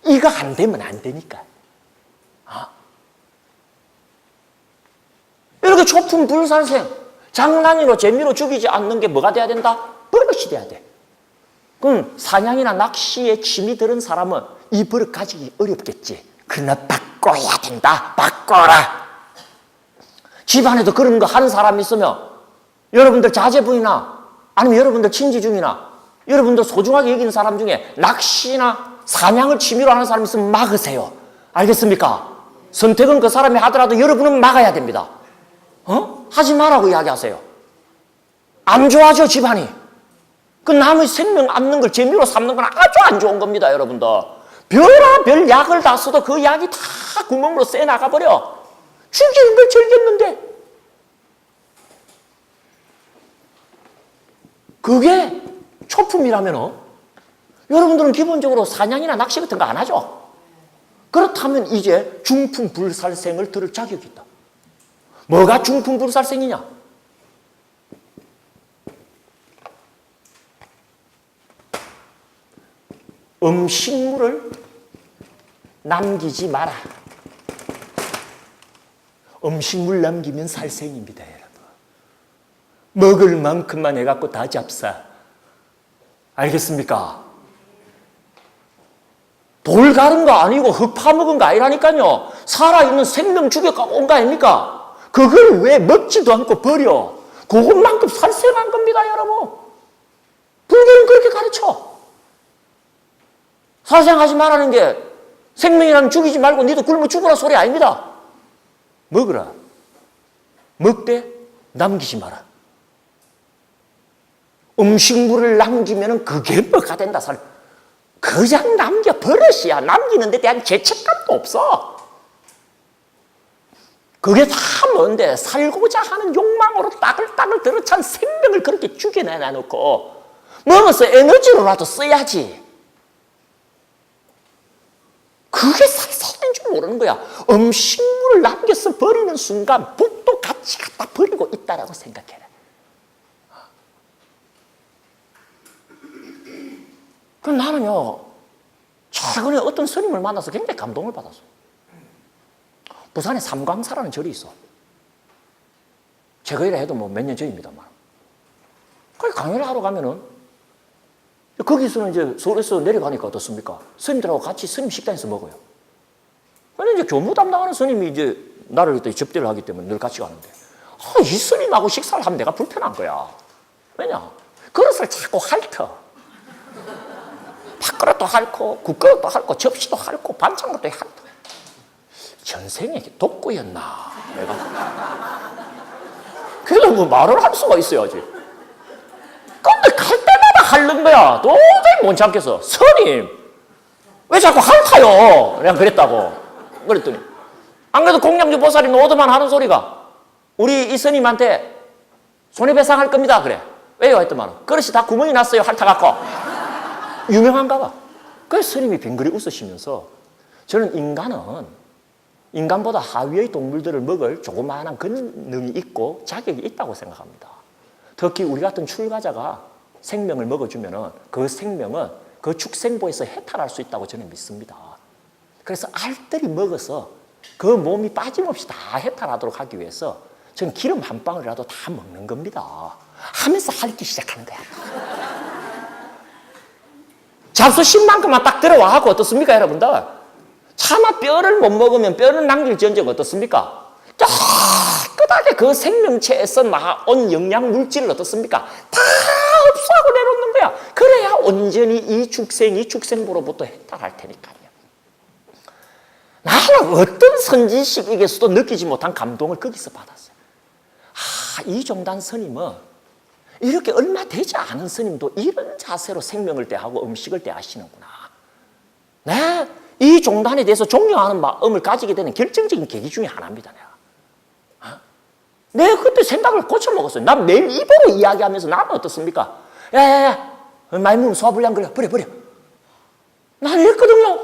이거 안 되면 안 되니까. 이렇게 초풍불살생, 장난이로 재미로 죽이지 않는 게 뭐가 돼야 된다? 버릇이 돼야 돼. 그럼 사냥이나 낚시에 취미 들은 사람은 이 버릇 가지기 어렵겠지. 그러나 바꿔야 된다. 바꿔라. 집안에도 그런 거 하는 사람이 있으면 여러분들 자제분이나 아니면 여러분들 친지 중이나 여러분들 소중하게 여기는 사람 중에 낚시나 사냥을 취미로 하는 사람이 있으면 막으세요. 알겠습니까? 선택은 그 사람이 하더라도 여러분은 막아야 됩니다. 하지 말라고 이야기하세요. 안 좋아져 집안이. 그 남의 생명 앗는 걸 재미로 삼는 건 아주 안 좋은 겁니다, 여러분들. 별의별 약을 다 써도 그 약이 다 구멍으로 새 나가버려. 죽이는 걸 즐겼는데. 그게 초품이라면 여러분들은 기본적으로 사냥이나 낚시 같은 거 안 하죠? 그렇다면 이제 중풍불살생을 들을 자격이 있다. 뭐가 중풍불살생이냐? 음식물을 남기지 마라. 음식물 남기면 살생입니다, 여러분. 먹을 만큼만 해갖고 다 잡사. 알겠습니까? 돌 가른 거 아니고 흙 파먹은 거 아니라니까요. 살아있는 생명 죽여갖고 온 거 아닙니까? 그걸 왜 먹지도 않고 버려? 그것만큼 살생한 겁니다, 여러분. 불교는 그렇게 가르쳐. 살생하지 말라는 게 생명이라는 죽이지 말고 니도 굶어 죽으라 소리 아닙니다. 먹으라. 먹되 남기지 마라. 음식물을 남기면 그게 뭐가 된다. 그냥 남겨 버릇이야. 남기는 데 대한 죄책감도 없어. 그게 다 뭔데 살고자 하는 욕망으로 따글따글 들어찬 생명을 그렇게 죽여내놓고 먹어서 에너지로라도 써야지. 그게 살생인 줄 모르는 거야. 음식물을 남겨서 버리는 순간 복도 같이 갖다 버리고 있다라고 생각해라. 그럼 나는요, 최근에 어떤 스님을 만나서 굉장히 감동을 받았어요. 부산에 삼광사라는 절이 있어. 제가 이래 해도 뭐 몇 년 전입니다만. 거기 강연을 하러 가면은 거기서는 이제 서울에서 내려가니까 어떻습니까? 스님들하고 같이 스님 식당에서 먹어요. 근데 이제 교무 담당하는 스님이 이제 나를 그때 접대를 하기 때문에 늘 같이 가는데, 이 스님하고 식사를 하면 내가 불편한 거야. 왜냐? 그릇을 자꾸 핥어. 밥그릇도 핥고, 국그릇도 핥고, 접시도 핥고, 반찬도 핥어. 전생에 독구였나? 내가. 그래서 뭐 말을 할 수가 있어야지. 근데 갈 때마다 핥는 거야. 도저히 못 참겠어. 스님, 왜 자꾸 핥아요? 내가 그랬다고. 그랬더니, 안 그래도 공양주 보살이 노드만 하는 소리가, 우리 이 스님한테 손해배상 할 겁니다. 그래. 왜요? 했더만, 그릇이 다 구멍이 났어요. 핥아갖고. 유명한가 봐. 그래서 스님이 빙그리 웃으시면서, 저는 인간보다 하위의 동물들을 먹을 조그마한 근능이 있고 자격이 있다고 생각합니다. 특히 우리 같은 출가자가 생명을 먹어주면 그 생명은 그 축생보에서 해탈할 수 있다고 저는 믿습니다. 그래서 알뜰히 먹어서 그 몸이 빠짐없이 다 해탈하도록 하기 위해서 저는 기름 한 방울이라도 다 먹는 겁니다. 하면서 핥기 시작하는 거야. 잡수 10만큼만 딱 들어와갖고 어떻습니까, 여러분들? 차마 뼈를 못 먹으면 뼈를 남길지언정 어떻습니까? 깨끗하게 그 생명체에서 나온 영양물질을 어떻습니까? 다 흡수하고 내놓는 거야. 그래야 온전히 이 축생보로부터 해탈할 테니까요. 나는 어떤 선지식에게서도 느끼지 못한 감동을 거기서 받았어요. 이종단 스님은 이렇게 얼마 되지 않은 스님도 이런 자세로 생명을 대하고 음식을 대하시는구나. 네, 이 종단에 대해서 존경하는 마음을 가지게 되는 결정적인 계기 중에 하나입니다. 내가 그때 생각을 고쳐먹었어요. 난 매일 입으로 이야기하면서 나는 어떻습니까? 야야야, 많이 먹으면 소화불량 그래. 버려. 난 이랬거든요.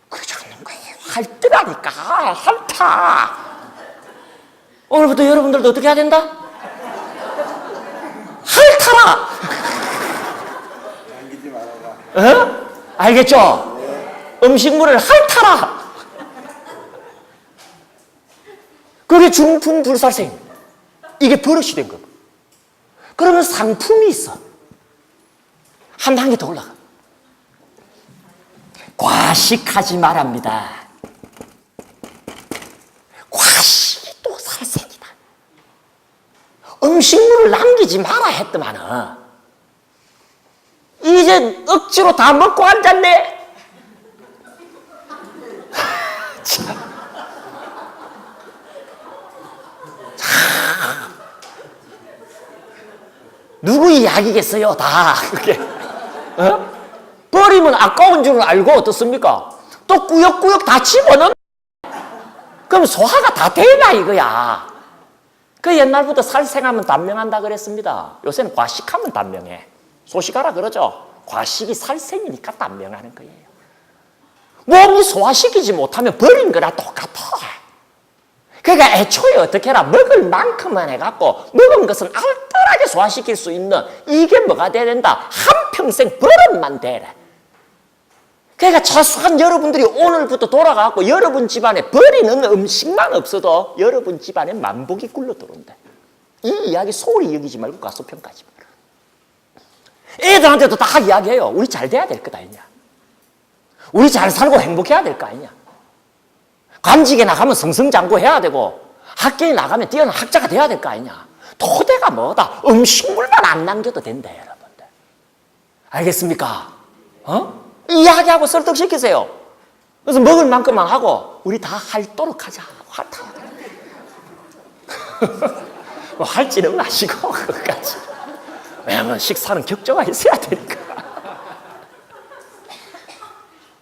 그러지 않는 거예요. 핥으라니까. 핥아. 오늘부터 여러분들도 어떻게 해야 된다? 핥아라.
남기지 말아라.
알겠죠? 음식물을 핥아라. 그게 중풍불살생. 이게 버릇이 된 거고. 그러면 상품이 있어. 한 단계 더 올라가. 과식하지 말랍니다. 과식이 또 살생이다. 음식물을 남기지 마라 했더만은 이제 억지로 다 먹고 앉았네. 누구 이야기겠어요, 다. 그게. 버리면 아까운 줄은 알고 어떻습니까? 또 꾸역꾸역 다 집어넣는. 그럼 소화가 다 되나 이거야. 그 옛날부터 살생하면 단명한다 그랬습니다. 요새는 과식하면 단명해. 소식하라 그러죠. 과식이 살생이니까 단명하는 거예요. 몸이 소화시키지 못하면 버린 거랑 똑같아. 그러니까 애초에 어떻게 해라. 먹을 만큼만 해갖고 먹은 것은 알뜰하게 소화시킬 수 있는 이게 뭐가 돼야 된다. 한평생 버릇만 되래. 그러니까 최소한 여러분들이 오늘부터 돌아가갖고 여러분 집안에 버리는 음식만 없어도 여러분 집안에 만복이 굴러 들어온다. 이 이야기 소홀히 여기지 말고 가서 평가하지 마라. 애들한테도 다 이야기해요. 우리 잘 돼야 될 것 아니냐. 우리 잘 살고 행복해야 될 거 아니냐. 관직에 나가면 승승장구해야 되고 학교에 나가면 뛰어난 학자가 돼야 될 거 아니냐. 토대가 뭐다. 음식물만 안 남겨도 된다, 여러분들. 알겠습니까? 이야기하고 설득시키세요. 그래서 먹을 만큼만 하고 우리 다 핥도록 하자. 핥아. 뭐 핥지는 마시고 그것까지. 왜냐하면 식사는 격조가 있어야 되니까.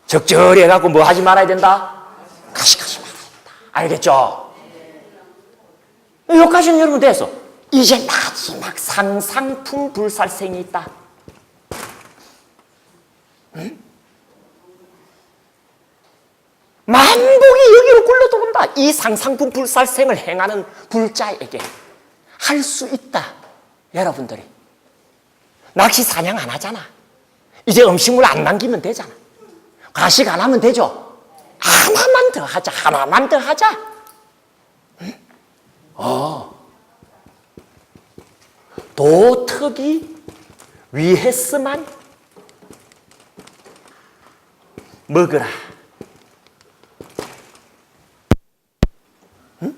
적절히 해갖고 뭐 하지 말아야 된다? 가식하지 말아야 된다. 알겠죠? 여기까지는 여러분 돼서 이제 마지막 상상품 불살생이 있다. 응? 만복이 여기로 굴러 들어온다. 이 상상품 불살생을 행하는 불자에게 할 수 있다. 여러분들이 낚시 사냥 안 하잖아. 이제 음식물 안 남기면 되잖아. 과식 안 하면 되죠. 하나만 더 하자. 하나만 더 하자. 응? 도턱이 위해서만 먹으라. 응?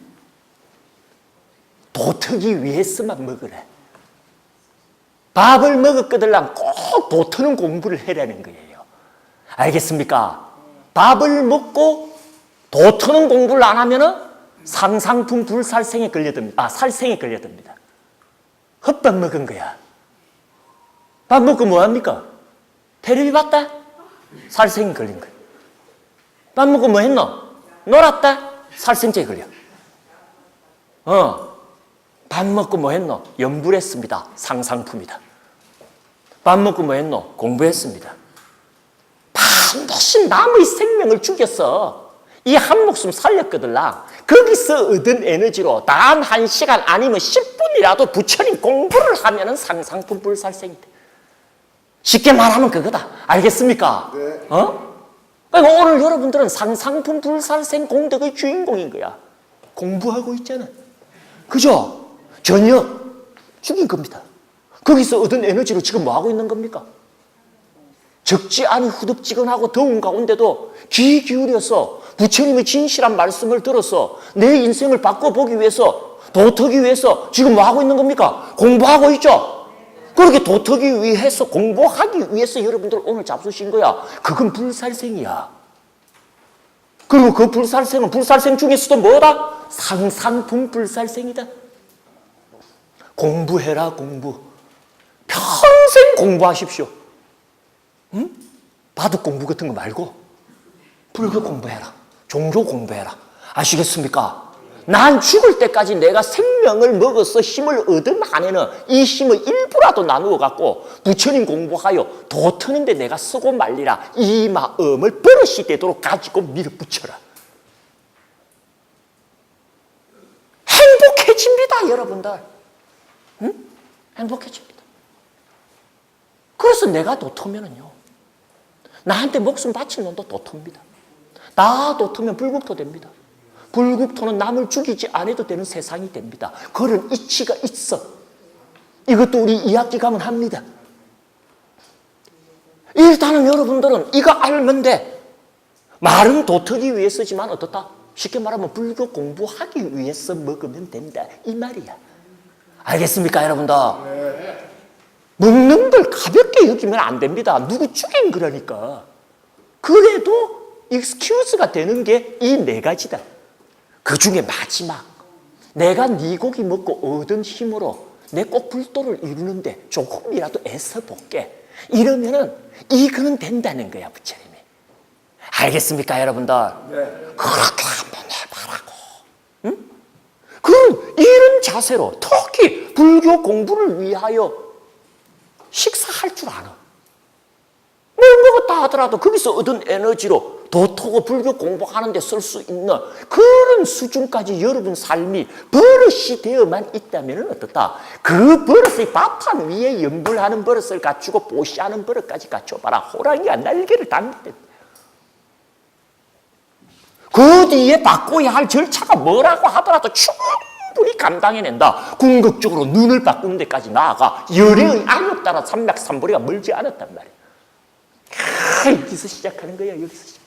도트기 위해서만 먹으라. 밥을 먹었거들랑 꼭 도트는 공부를 해라는 거예요. 알겠습니까? 밥을 먹고 도트는 공부를 안 하면은 상상품 불살생에 걸려듭니다. 살생에 걸려듭니다. 헛밥 먹은 거야. 밥 먹고 뭐 합니까? 테레비 봤다? 살생이 걸린 거야. 밥 먹고 뭐 했노? 놀았다? 살생제에 걸려. 밥 먹고 뭐 했노? 염불했습니다. 상상품이다. 밥 먹고 뭐 했노? 공부했습니다. 반드시 남의 생명을 죽였어. 이 한 목숨 살렸거들라. 거기서 얻은 에너지로 단 1시간 아니면 10분이라도 부처님 공부를 하면은 상상품 불살생이 돼. 쉽게 말하면 그거다. 알겠습니까?
네.
그러니까 오늘 여러분들은 상상품 불살생 공덕의 주인공인 거야. 공부하고 있잖아. 그죠? 저녁 죽인 겁니다. 거기서 얻은 에너지로 지금 뭐 하고 있는 겁니까? 적지 않은 후덥지근하고 더운 가운데도 귀 기울여서 부처님의 진실한 말씀을 들어서 내 인생을 바꿔보기 위해서, 도트기 위해서 지금 뭐 하고 있는 겁니까? 공부하고 있죠? 그렇게 도트기 위해서, 공부하기 위해서 여러분들 오늘 잡수신 거야. 그건 불살생이야. 그리고 그 불살생은 불살생 중에서도 뭐다? 상상품 불살생이다. 공부해라, 공부. 평생 공부하십시오. 응? 바둑 공부 같은 거 말고 불교 공부해라. 종교 공부해라. 아시겠습니까? 난 죽을 때까지 내가 생명을 먹어서 힘을 얻은 한에는 이 힘을 일부라도 나누어 갖고 부처님 공부하여 도트는데 내가 쓰고 말리라. 이 마음을 버릇이 되도록 가지고 밀어붙여라. 행복해집니다, 여러분들. 응? 행복해집니다. 그래서 내가 도트면은요, 나한테 목숨 바친 놈도 도토입니다. 나 도토면 불국토 됩니다. 불국토는 남을 죽이지 않아도 되는 세상이 됩니다. 그런 이치가 있어. 이것도 우리 이학기 가면 합니다. 일단은 여러분들은 이거 알면 돼. 말은 도트기 위해서지만 어떻다? 쉽게 말하면 불교 공부하기 위해서 먹으면 된다. 이 말이야. 알겠습니까, 여러분들? 네. 먹는 걸 가볍게 여기면 안 됩니다. 누구 죽인 거라니까. 그래도 익스큐즈가 되는 게 이 4가지다. 그 중에 마지막. 내가 네 고기 먹고 얻은 힘으로 내 꼭 불도를 이루는데 조금이라도 애써 볼게. 이러면은 이거는 된다는 거야, 부처님이. 알겠습니까, 여러분들? 네. 그렇게 한번 해봐라고. 응? 그럼 이런 자세로 특히 불교 공부를 위하여 식사할 줄 알아. 뭘 먹었다 하더라도 거기서 얻은 에너지로 도토고 불교 공부하는 데 쓸 수 있는 그런 수준까지 여러분 삶이 버릇이 되어만 있다면 어떻다? 그 버릇의 바탕 위에 염불하는 버릇을 갖추고 보시하는 버릇까지 갖춰봐라. 호랑이가 날개를 당기대. 그 뒤에 바꿔야 할 절차가 뭐라고 하더라도 충분히 감당해낸다. 궁극적으로 눈을 바꾸는 데까지 나아가 열애의 악력 따라 삼맥삼보리가 멀지 않았단 말이야. 여기서 시작하는 거야. 여기서 시작.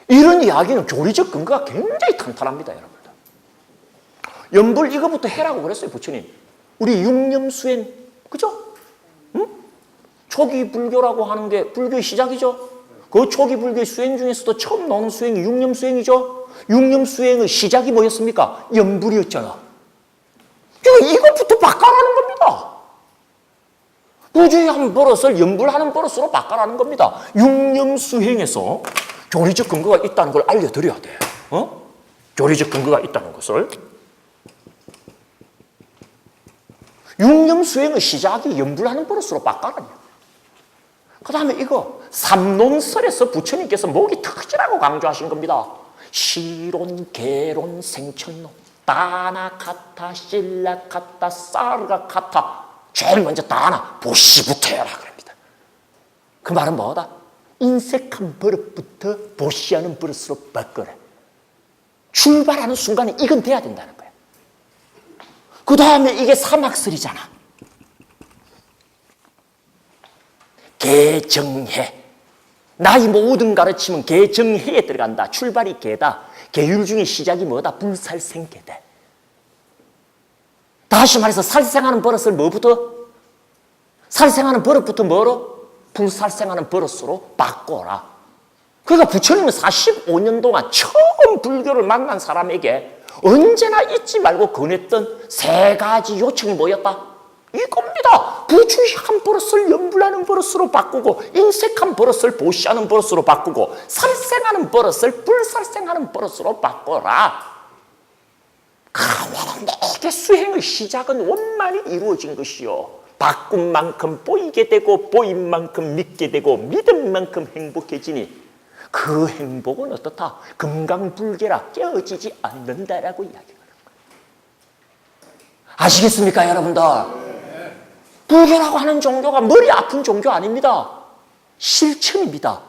이런 이야기는 교리적 근거가 굉장히 탄탄합니다, 여러분들. 염불 이거부터 해라고 그랬어요, 부처님. 우리 육념수행, 그죠? 응? 초기 불교라고 하는 게 불교의 시작이죠. 그 초기 불교의 수행 중에서도 처음 나오는 수행이 육념수행이죠. 육념수행의 시작이 뭐였습니까? 염불이었잖아. 이것부터 바꿔라는 겁니다. 부주의한 버릇을 염불하는 버릇으로 바꿔라는 겁니다. 육념수행에서 교리적 근거가 있다는 걸 알려드려야 돼. 교리적 근거가 있다는 것을. 육념수행의 시작이 염불하는 버릇으로 바꿔라니. 그 다음에 이거 삼론설에서 부처님께서 목이 특지라고 강조하신 겁니다. 시론, 개론, 생천론, 다나카타, 실라카타, 사르가카타. 제일 먼저 다나, 보시부터 해라 그럽니다. 그 말은 뭐다? 인색한 버릇부터 보시하는 버릇으로 바꿔라. 출발하는 순간에 이건 돼야 된다는 거야. 그 다음에 이게 삼학설이잖아. 개정해. 나의 모든 가르침은 개정해에 들어간다. 출발이 개다. 계율 중에 시작이 뭐다? 불살생계대. 다시 말해서 살생하는 버릇을 뭐부터? 살생하는 버릇부터 뭐로? 불살생하는 버릇으로 바꿔라. 그러니까 부처님은 45년 동안 처음 불교를 만난 사람에게 언제나 잊지 말고 권했던 세 가지 요청이 뭐였다? 이겁니다. 부주의한 버릇을 염불하는 버릇으로 바꾸고, 인색한 버릇을 보시하는 버릇으로 바꾸고, 살생하는 버릇을 불살생하는 버릇으로 바꿔라. 그러면 내게 수행의 시작은 원만히 이루어진 것이요, 바꾼 만큼 보이게 되고, 보인 만큼 믿게 되고, 믿은 만큼 행복해지니 그 행복은 어떻다? 금강불개라 깨어지지 않는다라고 이야기하는 거예요. 아시겠습니까, 여러분들? 불교라고 하는 종교가 머리 아픈 종교 아닙니다. 실천입니다.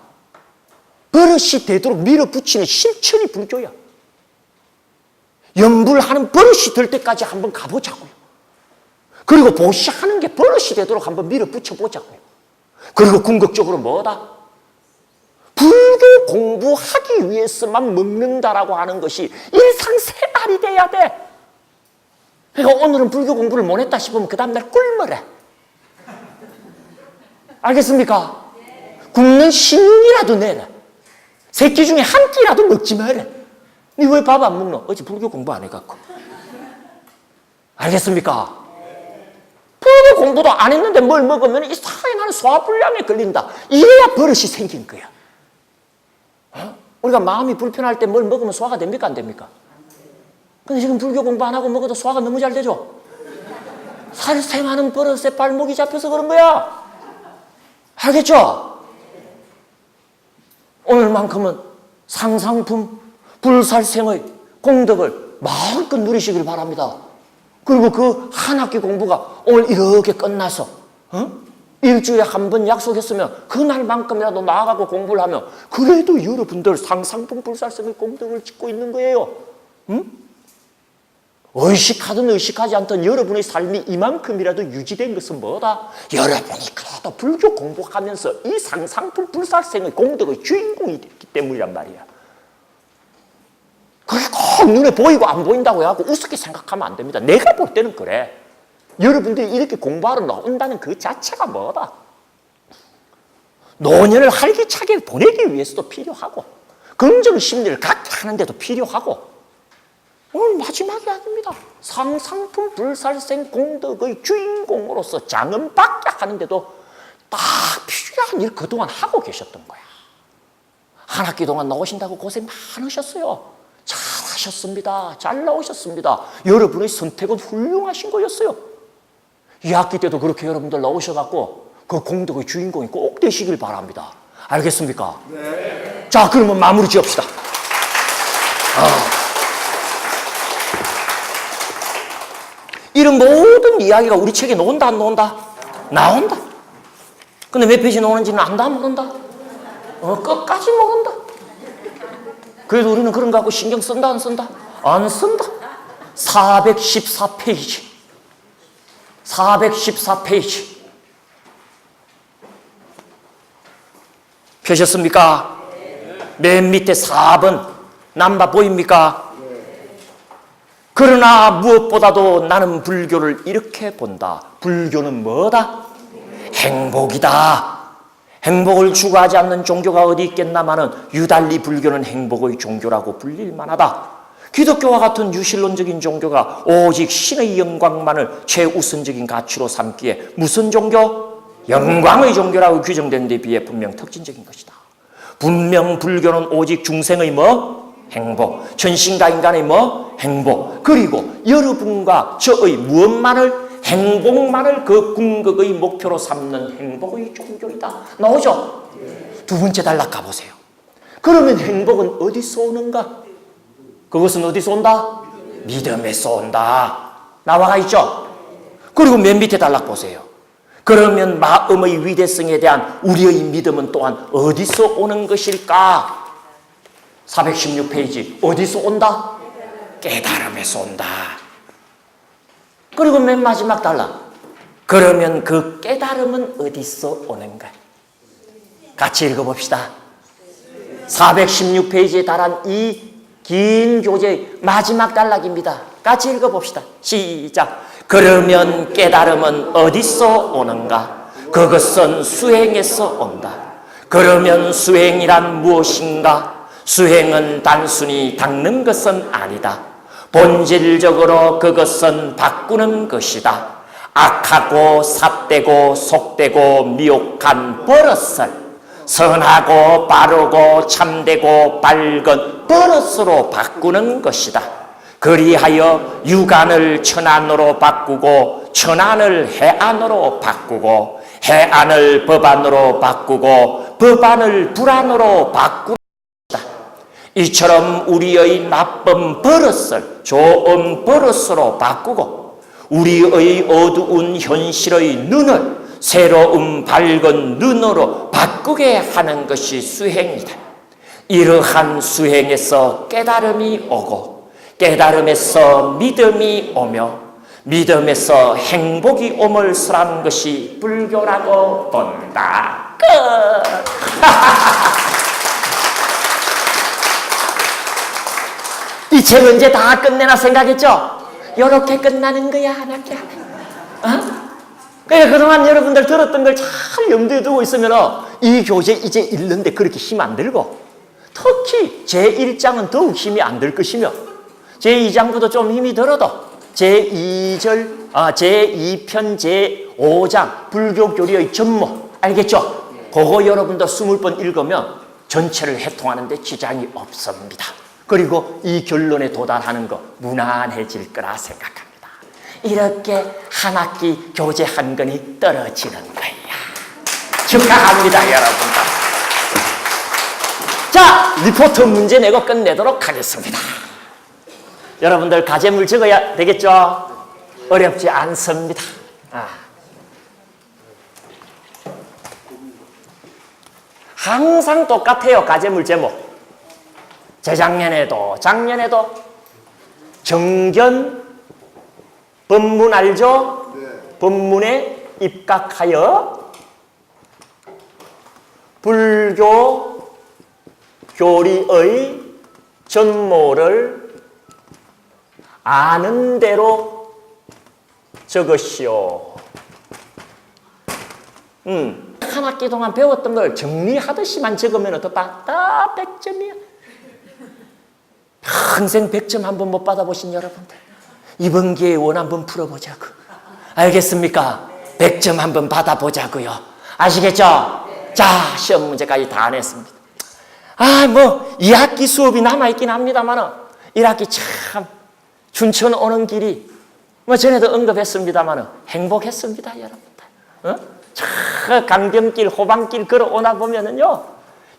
버릇이 되도록 밀어붙이는 실천이 불교야. 염불하는 버릇이 될 때까지 한번 가보자고요. 그리고 보시하는 게 버릇이 되도록 한번 밀어붙여보자고요. 그리고 궁극적으로 뭐다? 불교 공부하기 위해서만 먹는다라고 하는 것이 일상생활이 돼야 돼. 그러니까 오늘은 불교 공부를 못했다 싶으면 그 다음날 꿀먹래. 알겠습니까? 굶는 신이라도 내라. 새끼 중에 한 끼라도 먹지 마라. 니 왜 밥 안 먹노? 어제 불교 공부 안 해갖고. 알겠습니까? 불교 공부도 안 했는데 뭘 먹으면 이 사행하는 소화불량에 걸린다. 이래야 버릇이 생긴 거야. 우리가 마음이 불편할 때 뭘 먹으면 소화가 됩니까? 안 됩니까? 근데 지금 불교 공부 안 하고 먹어도 소화가 너무 잘 되죠? 살생하는 버릇에 발목이 잡혀서 그런 거야. 알겠죠? 오늘만큼은 상상품, 불살생의 공덕을 마음껏 누리시길 바랍니다. 그리고 그 한 학기 공부가 오늘 이렇게 끝나서 일주일에 한 번 약속했으면 그날만큼이라도 나아가고 공부를 하면 그래도 여러분들 상상품 불살생의 공덕을 짓고 있는 거예요. 의식하든 의식하지 않든 여러분의 삶이 이만큼이라도 유지된 것은 뭐다? 여러분이 그래도 불교 공부하면서 이 상상품 불살생의 공덕의 주인공이 됐기 때문이란 말이야. 그게 꼭 눈에 보이고 안 보인다고 해갖고 우습게 생각하면 안 됩니다. 내가 볼 때는 그래. 여러분들이 이렇게 공부하러 나온다는 그 자체가 뭐다? 노년을 활기차게 보내기 위해서도 필요하고, 긍정 심리를 갖게 하는데도 필요하고, 오늘 마지막이 아닙니다. 상상품 불살생 공덕의 주인공으로서 장엄받게 하는데도 딱 필요한 일 그동안 하고 계셨던 거야. 한 학기 동안 나오신다고 고생 많으셨어요. 잘하셨습니다. 잘 나오셨습니다. 여러분의 선택은 훌륭하신 거였어요. 2학기 때도 그렇게 여러분들 나오셔갖고 그 공덕의 주인공이 꼭 되시길 바랍니다. 알겠습니까? 네. 자, 그러면 마무리 지읍시다. 이런 모든 이야기가 우리 책에 나온다, 안 나온다? 나온다. 근데 몇 페이지 나오는지는 안다, 모른다? 끝까지 모른다. 그래도 우리는 그런 거 갖고 신경 쓴다, 안 쓴다? 안 쓴다. 414페이지. 414페이지. 펴셨습니까? 맨 밑에 4번. 남바 보입니까? 그러나 무엇보다도 나는 불교를 이렇게 본다. 불교는 뭐다? 행복이다. 행복을 추구하지 않는 종교가 어디 있겠나마는 유달리 불교는 행복의 종교라고 불릴 만하다. 기독교와 같은 유실론적인 종교가 오직 신의 영광만을 최우선적인 가치로 삼기에 무슨 종교? 영광의 종교라고 규정된 데 비해 분명 특징적인 것이다. 분명 불교는 오직 중생의 뭐? 행복. 천신과 인간의 뭐? 행복. 그리고 여러분과 저의 무엇만을? 행복만을 그 궁극의 목표로 삼는 행복의 종교이다. 나오죠? 두 번째 단락 가보세요. 그러면 행복은 어디서 오는가? 그것은 어디서 온다? 믿음에서 온다. 나와 있죠? 그리고 맨 밑에 단락 보세요. 그러면 마음의 위대성에 대한 우리의 믿음은 또한 어디서 오는 것일까? 416페이지. 어디서 온다? 깨달음에서 온다. 그리고 맨 마지막 단락. 그러면 그 깨달음은 어디서 오는가? 같이 읽어봅시다. 416페이지에 달한 이 긴 교재의 마지막 단락입니다. 같이 읽어봅시다. 시작. 그러면 깨달음은 어디서 오는가? 그것은 수행에서 온다. 그러면 수행이란 무엇인가? 수행은 단순히 닦는 것은 아니다. 본질적으로 그것은 바꾸는 것이다. 악하고 삿되고 속되고 미혹한 버릇을 선하고 바르고 참되고 밝은 버릇으로 바꾸는 것이다. 그리하여 육안을 천안으로 바꾸고 천안을 해안으로 바꾸고 해안을 법안으로 바꾸고 법안을 불안으로 바꾸는 것이다. 이처럼 우리의 나쁜 버릇을 좋은 버릇으로 바꾸고 우리의 어두운 현실의 눈을 새로운 밝은 눈으로 바꾸게 하는 것이 수행이다. 이러한 수행에서 깨달음이 오고 깨달음에서 믿음이 오며 믿음에서 행복이 옴을 설한 것이 불교라고 본다. 끝! 이 책은 이제 다 끝내나 생각했죠? 이렇게 끝나는 거야, 이렇게. 어? 그러니까 그동안 여러분들 들었던 걸 잘 염두에 두고 있으면 이 교재 이제 읽는데 그렇게 힘 안 들고 특히 제1장은 더욱 힘이 안 들 것이며 제2장부터 좀 힘이 들어도 제2절, 제2편, 제5장 불교교리의 전모 알겠죠? 그거 여러분들 20번 읽으면 전체를 해통하는 데 지장이 없습니다. 그리고 이 결론에 도달하는 거 무난해질 거라 생각합니다. 이렇게 한 학기 교재 한 권이 떨어지는 거야. 축하합니다, 여러분들. 자, 리포트 문제 내고 끝내도록 하겠습니다. 여러분들 과제물 적어야 되겠죠? 어렵지 않습니다. 항상 똑같아요, 과제물 제목. 재작년에도 작년에도 정견 법문 알죠? 네. 법문에 입각하여 불교 교리의 전모를 아는 대로 적으시오. 한 학기 동안 배웠던 걸 정리하듯이만 적으면 어떡하? 다 100점이야. 평생 100점 한 번 못 받아보신 여러분들, 이번 기회에 원 한번 풀어보자고. 알겠습니까? 100점 한번 받아보자고요. 아시겠죠? 자, 시험 문제까지 다 냈습니다. 2학기 수업이 남아있긴 합니다만 1학기 참 춘천 오는 길이 전에도 언급했습니다만 행복했습니다, 여러분들. 저 강변길, 호방길 걸어오나 보면은요,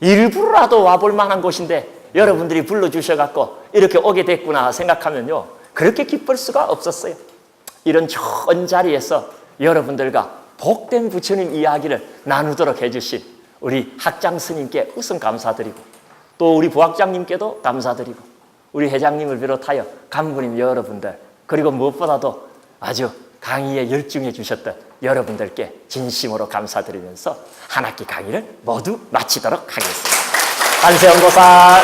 일부러라도 와볼 만한 곳인데 여러분들이 불러주셔갖고 이렇게 오게 됐구나 생각하면요, 그렇게 기쁠 수가 없었어요. 이런 좋은 자리에서 여러분들과 복된 부처님 이야기를 나누도록 해주신 우리 학장 스님께 우선 감사드리고 또 우리 부학장님께도 감사드리고 우리 회장님을 비롯하여 간부님 여러분들, 그리고 무엇보다도 아주 강의에 열중해 주셨던 여러분들께 진심으로 감사드리면서 한 학기 강의를 모두 마치도록 하겠습니다. 관세음보살